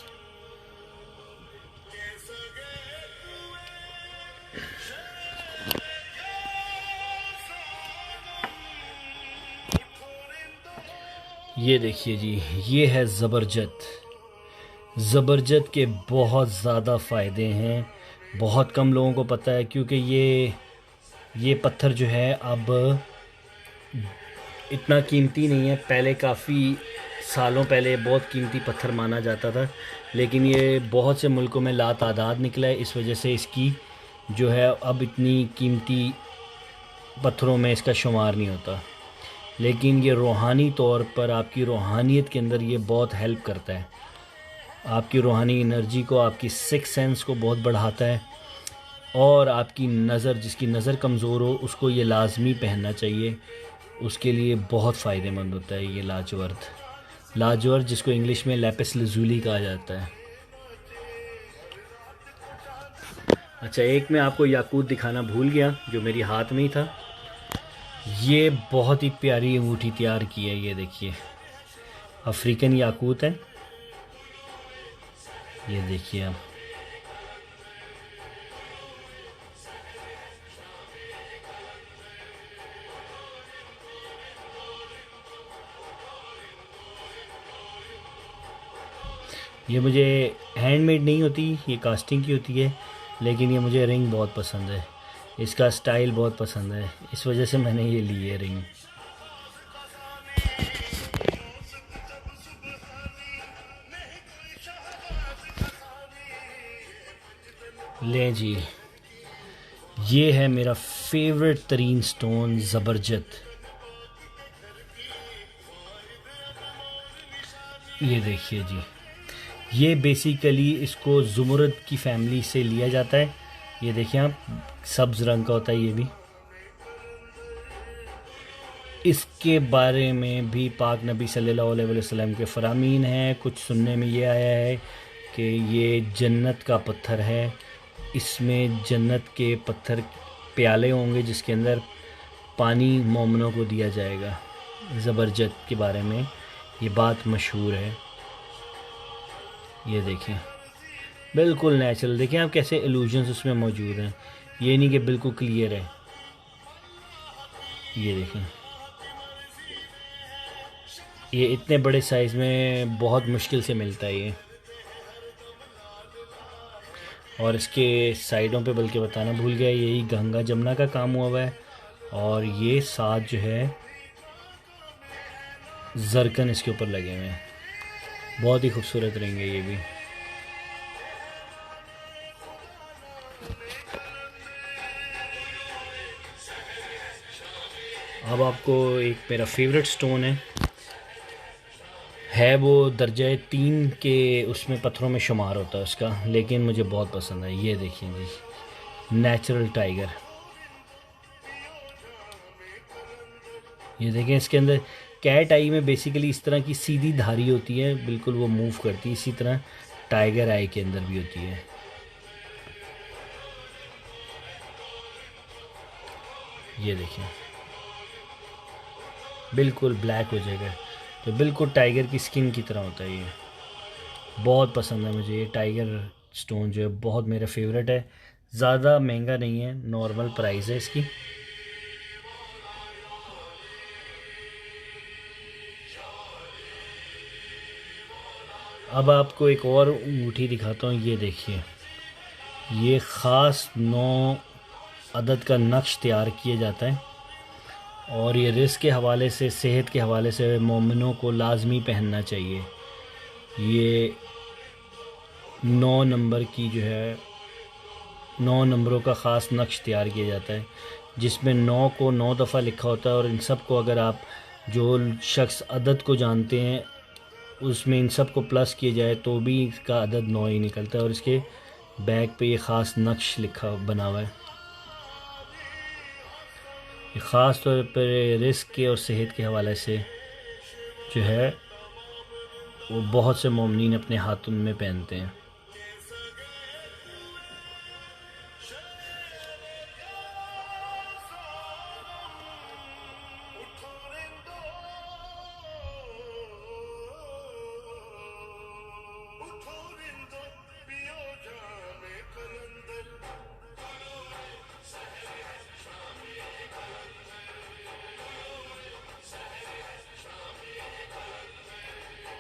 S1: ये देखिए जी, ये है ज़बरजत। ज़बरजत के बहुत ज़्यादा फ़ायदे हैं, बहुत कम लोगों को पता है, क्योंकि ये पत्थर जो है अब इतना कीमती नहीं है। पहले काफ़ी सालों पहले बहुत कीमती पत्थर माना जाता था, लेकिन ये बहुत से मुल्कों में लातादाद निकला है, इस वजह से इसकी जो है अब इतनी कीमती पत्थरों में इसका शुमार नहीं होता। लेकिन ये रूहानी तौर पर आपकी रूहानियत के अंदर ये बहुत हेल्प करता है, आपकी रूहानी एनर्जी को, आपकी सिक्स सेंस को बहुत बढ़ाता है। और आपकी नज़र, जिसकी नज़र कमज़ोर हो उसको ये लाजमी पहनना चाहिए, उसके लिए बहुत फ़ायदेमंद होता है ये लाजवर्द, जिसको इंग्लिश में लैपिस लजुली कहा जाता है। अच्छा, एक मैं आपको याकूत दिखाना भूल गया जो मेरी हाथ में ही था। ये बहुत ही प्यारी अंगूठी तैयार की है, ये देखिए अफ्रीकन याकूत है। ये देखिए आप, ये मुझे हैंडमेड नहीं होती, ये कास्टिंग की होती है, लेकिन ये मुझे रिंग बहुत पसंद है, इसका स्टाइल बहुत पसंद है, इस वजह से मैंने ये ली है रिंग। ले जी, ये है मेरा फेवरेट तरीन स्टोन ज़बरजत। ये देखिए जी, ये बेसिकली इसको ज़ुमरद की फैमिली से लिया जाता है। ये देखिए आप, सब्ज़ रंग का होता है ये भी। इसके बारे में भी पाक नबी सल्लल्लाहु अलैहि वसल्लम के फरामीन हैं। कुछ सुनने में ये आया है कि ये जन्नत का पत्थर है, इसमें जन्नत के पत्थर प्याले होंगे जिसके अंदर पानी मोमनों को दिया जाएगा। ज़बरजत के बारे में ये बात मशहूर है। ये देखें बिल्कुल नेचुरल, देखें आप कैसे इल्यूजन्स उसमें मौजूद हैं, ये नहीं कि बिल्कुल क्लियर है। ये देखें, ये इतने बड़े साइज़ में बहुत मुश्किल से मिलता है ये। और इसके साइडों पे बल्कि बताना भूल गया, यही गंगा जमुना का काम हुआ है, और ये साथ जो है जरकन इसके ऊपर लगे हुए हैं। बहुत ही खूबसूरत रहेंगे ये भी। अब आपको एक मेरा फेवरेट स्टोन है वो दर्जा 3 के उसमें पत्थरों में शुमार होता है उसका, लेकिन मुझे बहुत पसंद है। ये देखिए जी, नेचुरल टाइगर। ये देखें इसके अंदर कैट आई में बेसिकली इस तरह की सीधी धारी होती है, बिल्कुल वो मूव करती है। इसी तरह टाइगर आई के अंदर भी होती है। ये देखिए बिल्कुल ब्लैक हो जाएगा, तो बिल्कुल टाइगर की स्किन की तरह होता है ये। बहुत पसंद है मुझे ये टाइगर स्टोन, जो है बहुत मेरा फेवरेट है। ज़्यादा महंगा नहीं है, नॉर्मल प्राइस है इसकी। अब आपको एक और अंगूठी दिखाता हूँ। ये देखिए, ये ख़ास 9 अदद का नक्श तैयार किया जाता है, और ये रिस्क के हवाले से, सेहत के हवाले से मोमिनों को लाजमी पहनना चाहिए। ये 9 नंबर की जो है, 9 नंबरों का ख़ास नक्श तैयार किया जाता है, जिसमें 9 को 9 दफ़ा लिखा होता है। और इन सब को अगर आप, जो शख्स अदद को जानते हैं, उसमें इन सब को प्लस किया जाए तो भी इसका अदद 9 ही निकलता है। और इसके बैक पे ये ख़ास नक्श लिखा बना हुआ है। ये ख़ास तौर पर रिस्क के और सेहत के हवाले से जो है, वो बहुत से मोमिनीन अपने हाथों में पहनते हैं।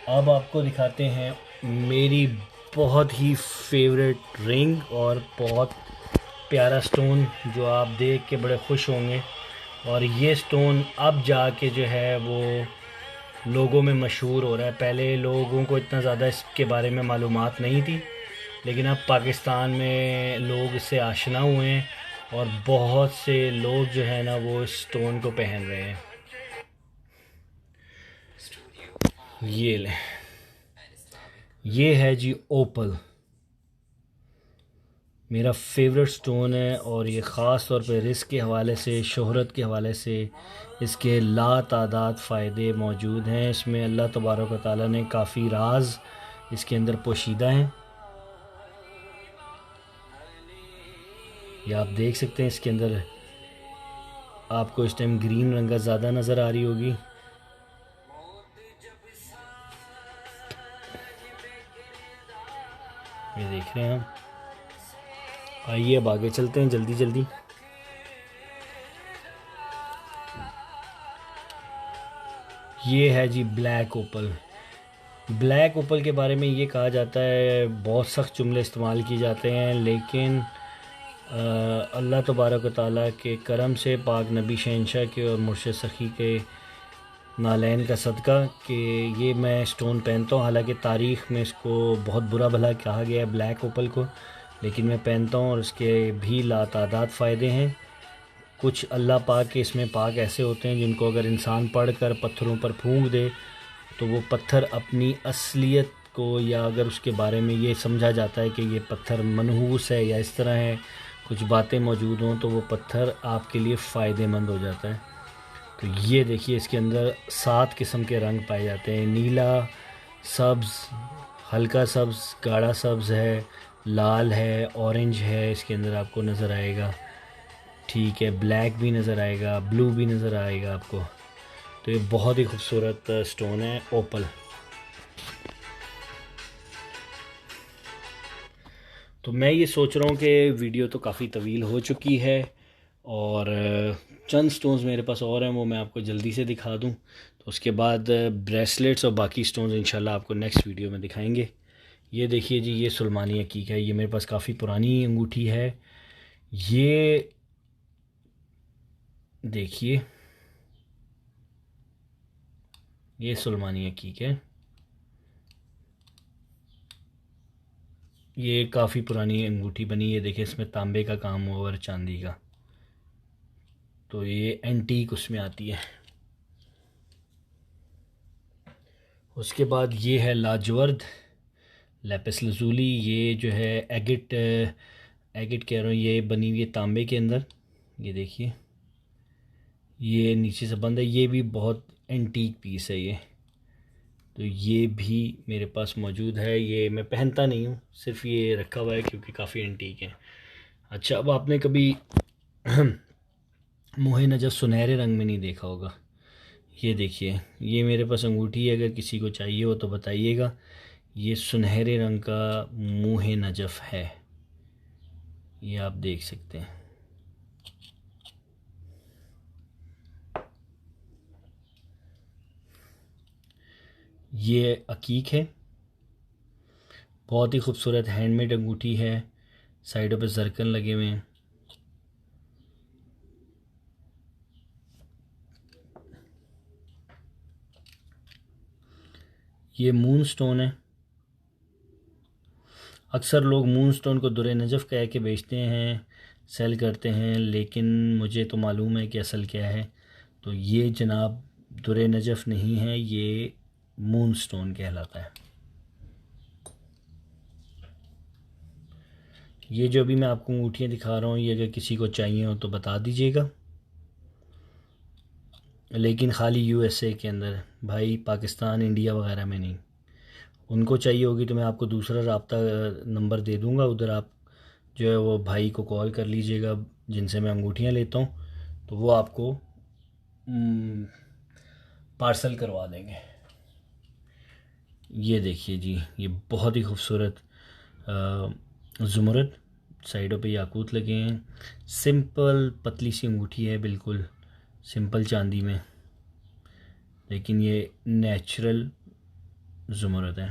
S1: अब आपको दिखाते हैं मेरी बहुत ही फेवरेट रिंग, और बहुत प्यारा स्टोन जो आप देख के बड़े खुश होंगे। और ये स्टोन अब जाके जो है वो लोगों में मशहूर हो रहा है। पहले लोगों को इतना ज़्यादा इसके बारे में मालूमात नहीं थी, लेकिन अब पाकिस्तान में लोग इससे आशना हुए हैं, और बहुत से लोग जो है ना वो इस स्टोन को पहन रहे हैं। ये ले, ये है जी ओपल, मेरा फेवरेट स्टोन है। और ये ख़ास तौर पे रिस्क के हवाले से, शोहरत के हवाले से इसके लातादाद फ़ायदे मौजूद हैं। इसमें अल्लाह तबारक व तआला ने काफ़ी राज इसके अंदर पोशीदा हैं। ये आप देख सकते हैं, इसके अंदर आपको इस टाइम ग्रीन रंग का ज़्यादा नज़र आ रही होगी। ये देख रहे हैं हम। आइए अब आगे चलते हैं जल्दी जल्दी। ये है जी ब्लैक ओपल। ब्लैक ओपल के बारे में ये कहा जाता है, बहुत सख्त जुमले इस्तेमाल किए जाते हैं, लेकिन अल्लाह तबारक व तआला के करम से, पाक नबी शहंशाह के और मुर्शिद सखी के नालैन का सदका कि ये मैं स्टोन पहनता हूँ। हालांकि तारीख़ में इसको बहुत बुरा भला कहा गया है ब्लैक ओपल को, लेकिन मैं पहनता हूँ और इसके भी लातादाद फ़ायदे हैं। कुछ अल्लाह पाक के इसमें पाक ऐसे होते हैं जिनको अगर इंसान पढ़ कर पत्थरों पर फूंक दे तो वो पत्थर अपनी असलियत को, या अगर उसके बारे में ये समझा जाता है कि ये पत्थर मनहूस है या इस तरह है, कुछ बातें मौजूद हों, तो वो पत्थर आपके लिए फ़ायदेमंद हो जाता है। तो ये देखिए, इसके अंदर 7 किस्म के रंग पाए जाते हैं। नीला, सब्ज़, हल्का सब्ज़, गाढ़ा सब्ज़ है, लाल है, ऑरेंज है इसके अंदर आपको नज़र आएगा। ठीक है, ब्लैक भी नज़र आएगा, ब्लू भी नज़र आएगा आपको। तो ये बहुत ही खूबसूरत स्टोन है ओपल। तो मैं ये सोच रहा हूँ कि वीडियो तो काफ़ी तवील हो चुकी है, और चंद स्टोन्स मेरे पास और हैं, वो मैं आपको जल्दी से दिखा दूँ। तो उसके बाद ब्रेसलेट्स और बाकी स्टोन्स इंशाल्लाह आपको नेक्स्ट वीडियो में दिखाएंगे। ये देखिए जी, ये सुलेमानी अकीक है। ये मेरे पास काफ़ी पुरानी अंगूठी है। ये देखिए, ये सुलेमानी अकीक है। ये काफ़ी पुरानी अंगूठी बनी है। देखिए, इसमें तांबे का काम हुआ और चांदी का, तो ये एंटीक उसमें आती है। उसके बाद ये है लाजवर्द लैपिस लजूली। ये जो है एगिट, एगिट कह रहा हूँ, ये बनी हुई है तांबे के अंदर। ये देखिए, ये नीचे से बंद है। ये भी बहुत एंटीक पीस है ये। तो ये भी मेरे पास मौजूद है। ये मैं पहनता नहीं हूँ, सिर्फ ये रखा हुआ है क्योंकि काफ़ी एंटीक है। अच्छा, अब आपने कभी मोहे नजफ सुनहरे रंग में नहीं देखा होगा। ये देखिए, ये मेरे पास अंगूठी है, अगर किसी को चाहिए हो तो बताइएगा। ये सुनहरे रंग का मोहे नजफ है, ये आप देख सकते हैं। ये अकीक है, बहुत ही खूबसूरत हैंडमेड अंगूठी है, साइडों पे जरकन लगे हुए हैं। ये मून स्टोन है। अक्सर लोग मून स्टोन को दुरे नजफ़ कह के बेचते हैं, सेल करते हैं, लेकिन मुझे तो मालूम है कि असल क्या है। तो ये जनाब दुरे नजफ़ नहीं है, ये मून स्टोन कहलाता है। ये जो अभी मैं आपको अंगूठियाँ दिखा रहा हूँ, ये अगर किसी को चाहिए हो तो बता दीजिएगा, लेकिन ख़ाली यूएसए के अंदर भाई, पाकिस्तान इंडिया वगैरह में नहीं। उनको चाहिए होगी तो मैं आपको दूसरा रब्ता नंबर दे दूँगा, उधर आप जो है वो भाई को कॉल कर लीजिएगा जिनसे मैं अंगूठियाँ लेता हूँ, तो वो आपको पार्सल करवा देंगे। ये देखिए जी, ये बहुत ही खूबसूरत ज़ुमरद, साइडों पे याकूत लगे हैं। सिंपल पतली सी अंगूठी है, बिल्कुल सिंपल चांदी में, लेकिन ये नेचुरल ज़ुमरद है।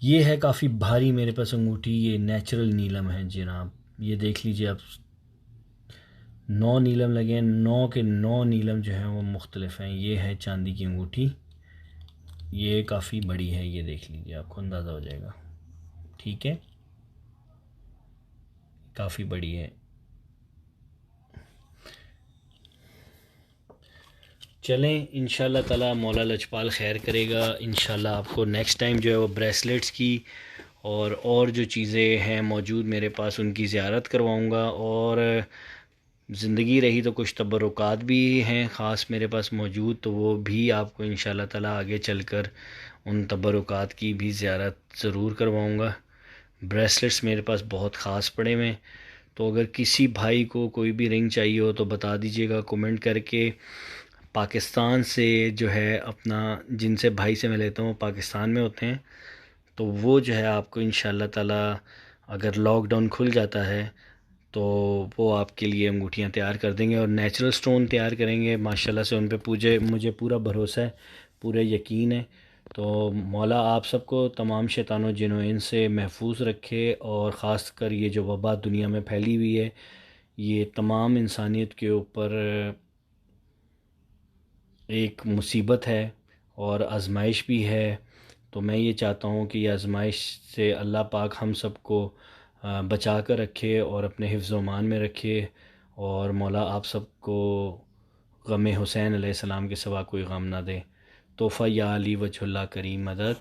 S1: ये है काफ़ी भारी मेरे पास अंगूठी, ये नेचुरल नीलम है जनाब। ये देख लीजिए आप, 9 नीलम लगे हैं, 9 के 9 नीलम जो हैं वो मुख्तलिफ हैं। ये है चांदी की अंगूठी, ये काफ़ी बड़ी है, ये देख लीजिए, आपको अंदाज़ा हो जाएगा। ठीक है, काफ़ी बड़ी है। चलें, इंशाल्लाह ताला मौला लजपाल ख़ैर करेगा। इंशाल्लाह आपको नेक्स्ट टाइम जो है वो ब्रेसलेट्स की और जो चीज़ें हैं मौजूद मेरे पास उनकी ज़ियारत करवाऊँगा। और ज़िंदगी रही तो कुछ तबरुकात भी हैं ख़ास मेरे पास मौजूद, तो वो भी आपको इंशाल्लाह ताला आगे चलकर उन तबरुकात की भी ज़ियारत ज़रूर करवाऊँगा। ब्रेसलेट्स मेरे पास बहुत ख़ास पड़े हुए हैं, तो अगर किसी भाई को कोई भी रिंग चाहिए हो तो बता दीजिएगा कमेंट करके। पाकिस्तान से जो है अपना, जिनसे भाई से मैं लेता हूँ पाकिस्तान में होते हैं, तो वो जो है आपको इंशाल्लाह ताला अगर लॉकडाउन खुल जाता है तो वो आपके लिए अंगूठियाँ तैयार कर देंगे और नेचुरल स्टोन तैयार करेंगे माशाल्लाह से। उन पे मुझे पूरा भरोसा है, पूरा यकीन है। तो मौला आप सबको तमाम शैतानों जिन्हों इनसे महफूज रखे, और ख़ास कर ये जो वबा दुनिया में फैली हुई है, ये तमाम इंसानियत के ऊपर एक मुसीबत है और आजमाइश भी है। तो मैं ये चाहता हूँ कि ये आजमाइश से अल्लाह पाक हम सबको बचा कर रखे और अपने हिफ्ज़ व अमान में रखे, और मौला आप सबको गम हुसैन अलैहिस्सलाम के सिवा कोई गम ना दे। तोहफ़ा या अली वजहुल्लाह करीम मदद।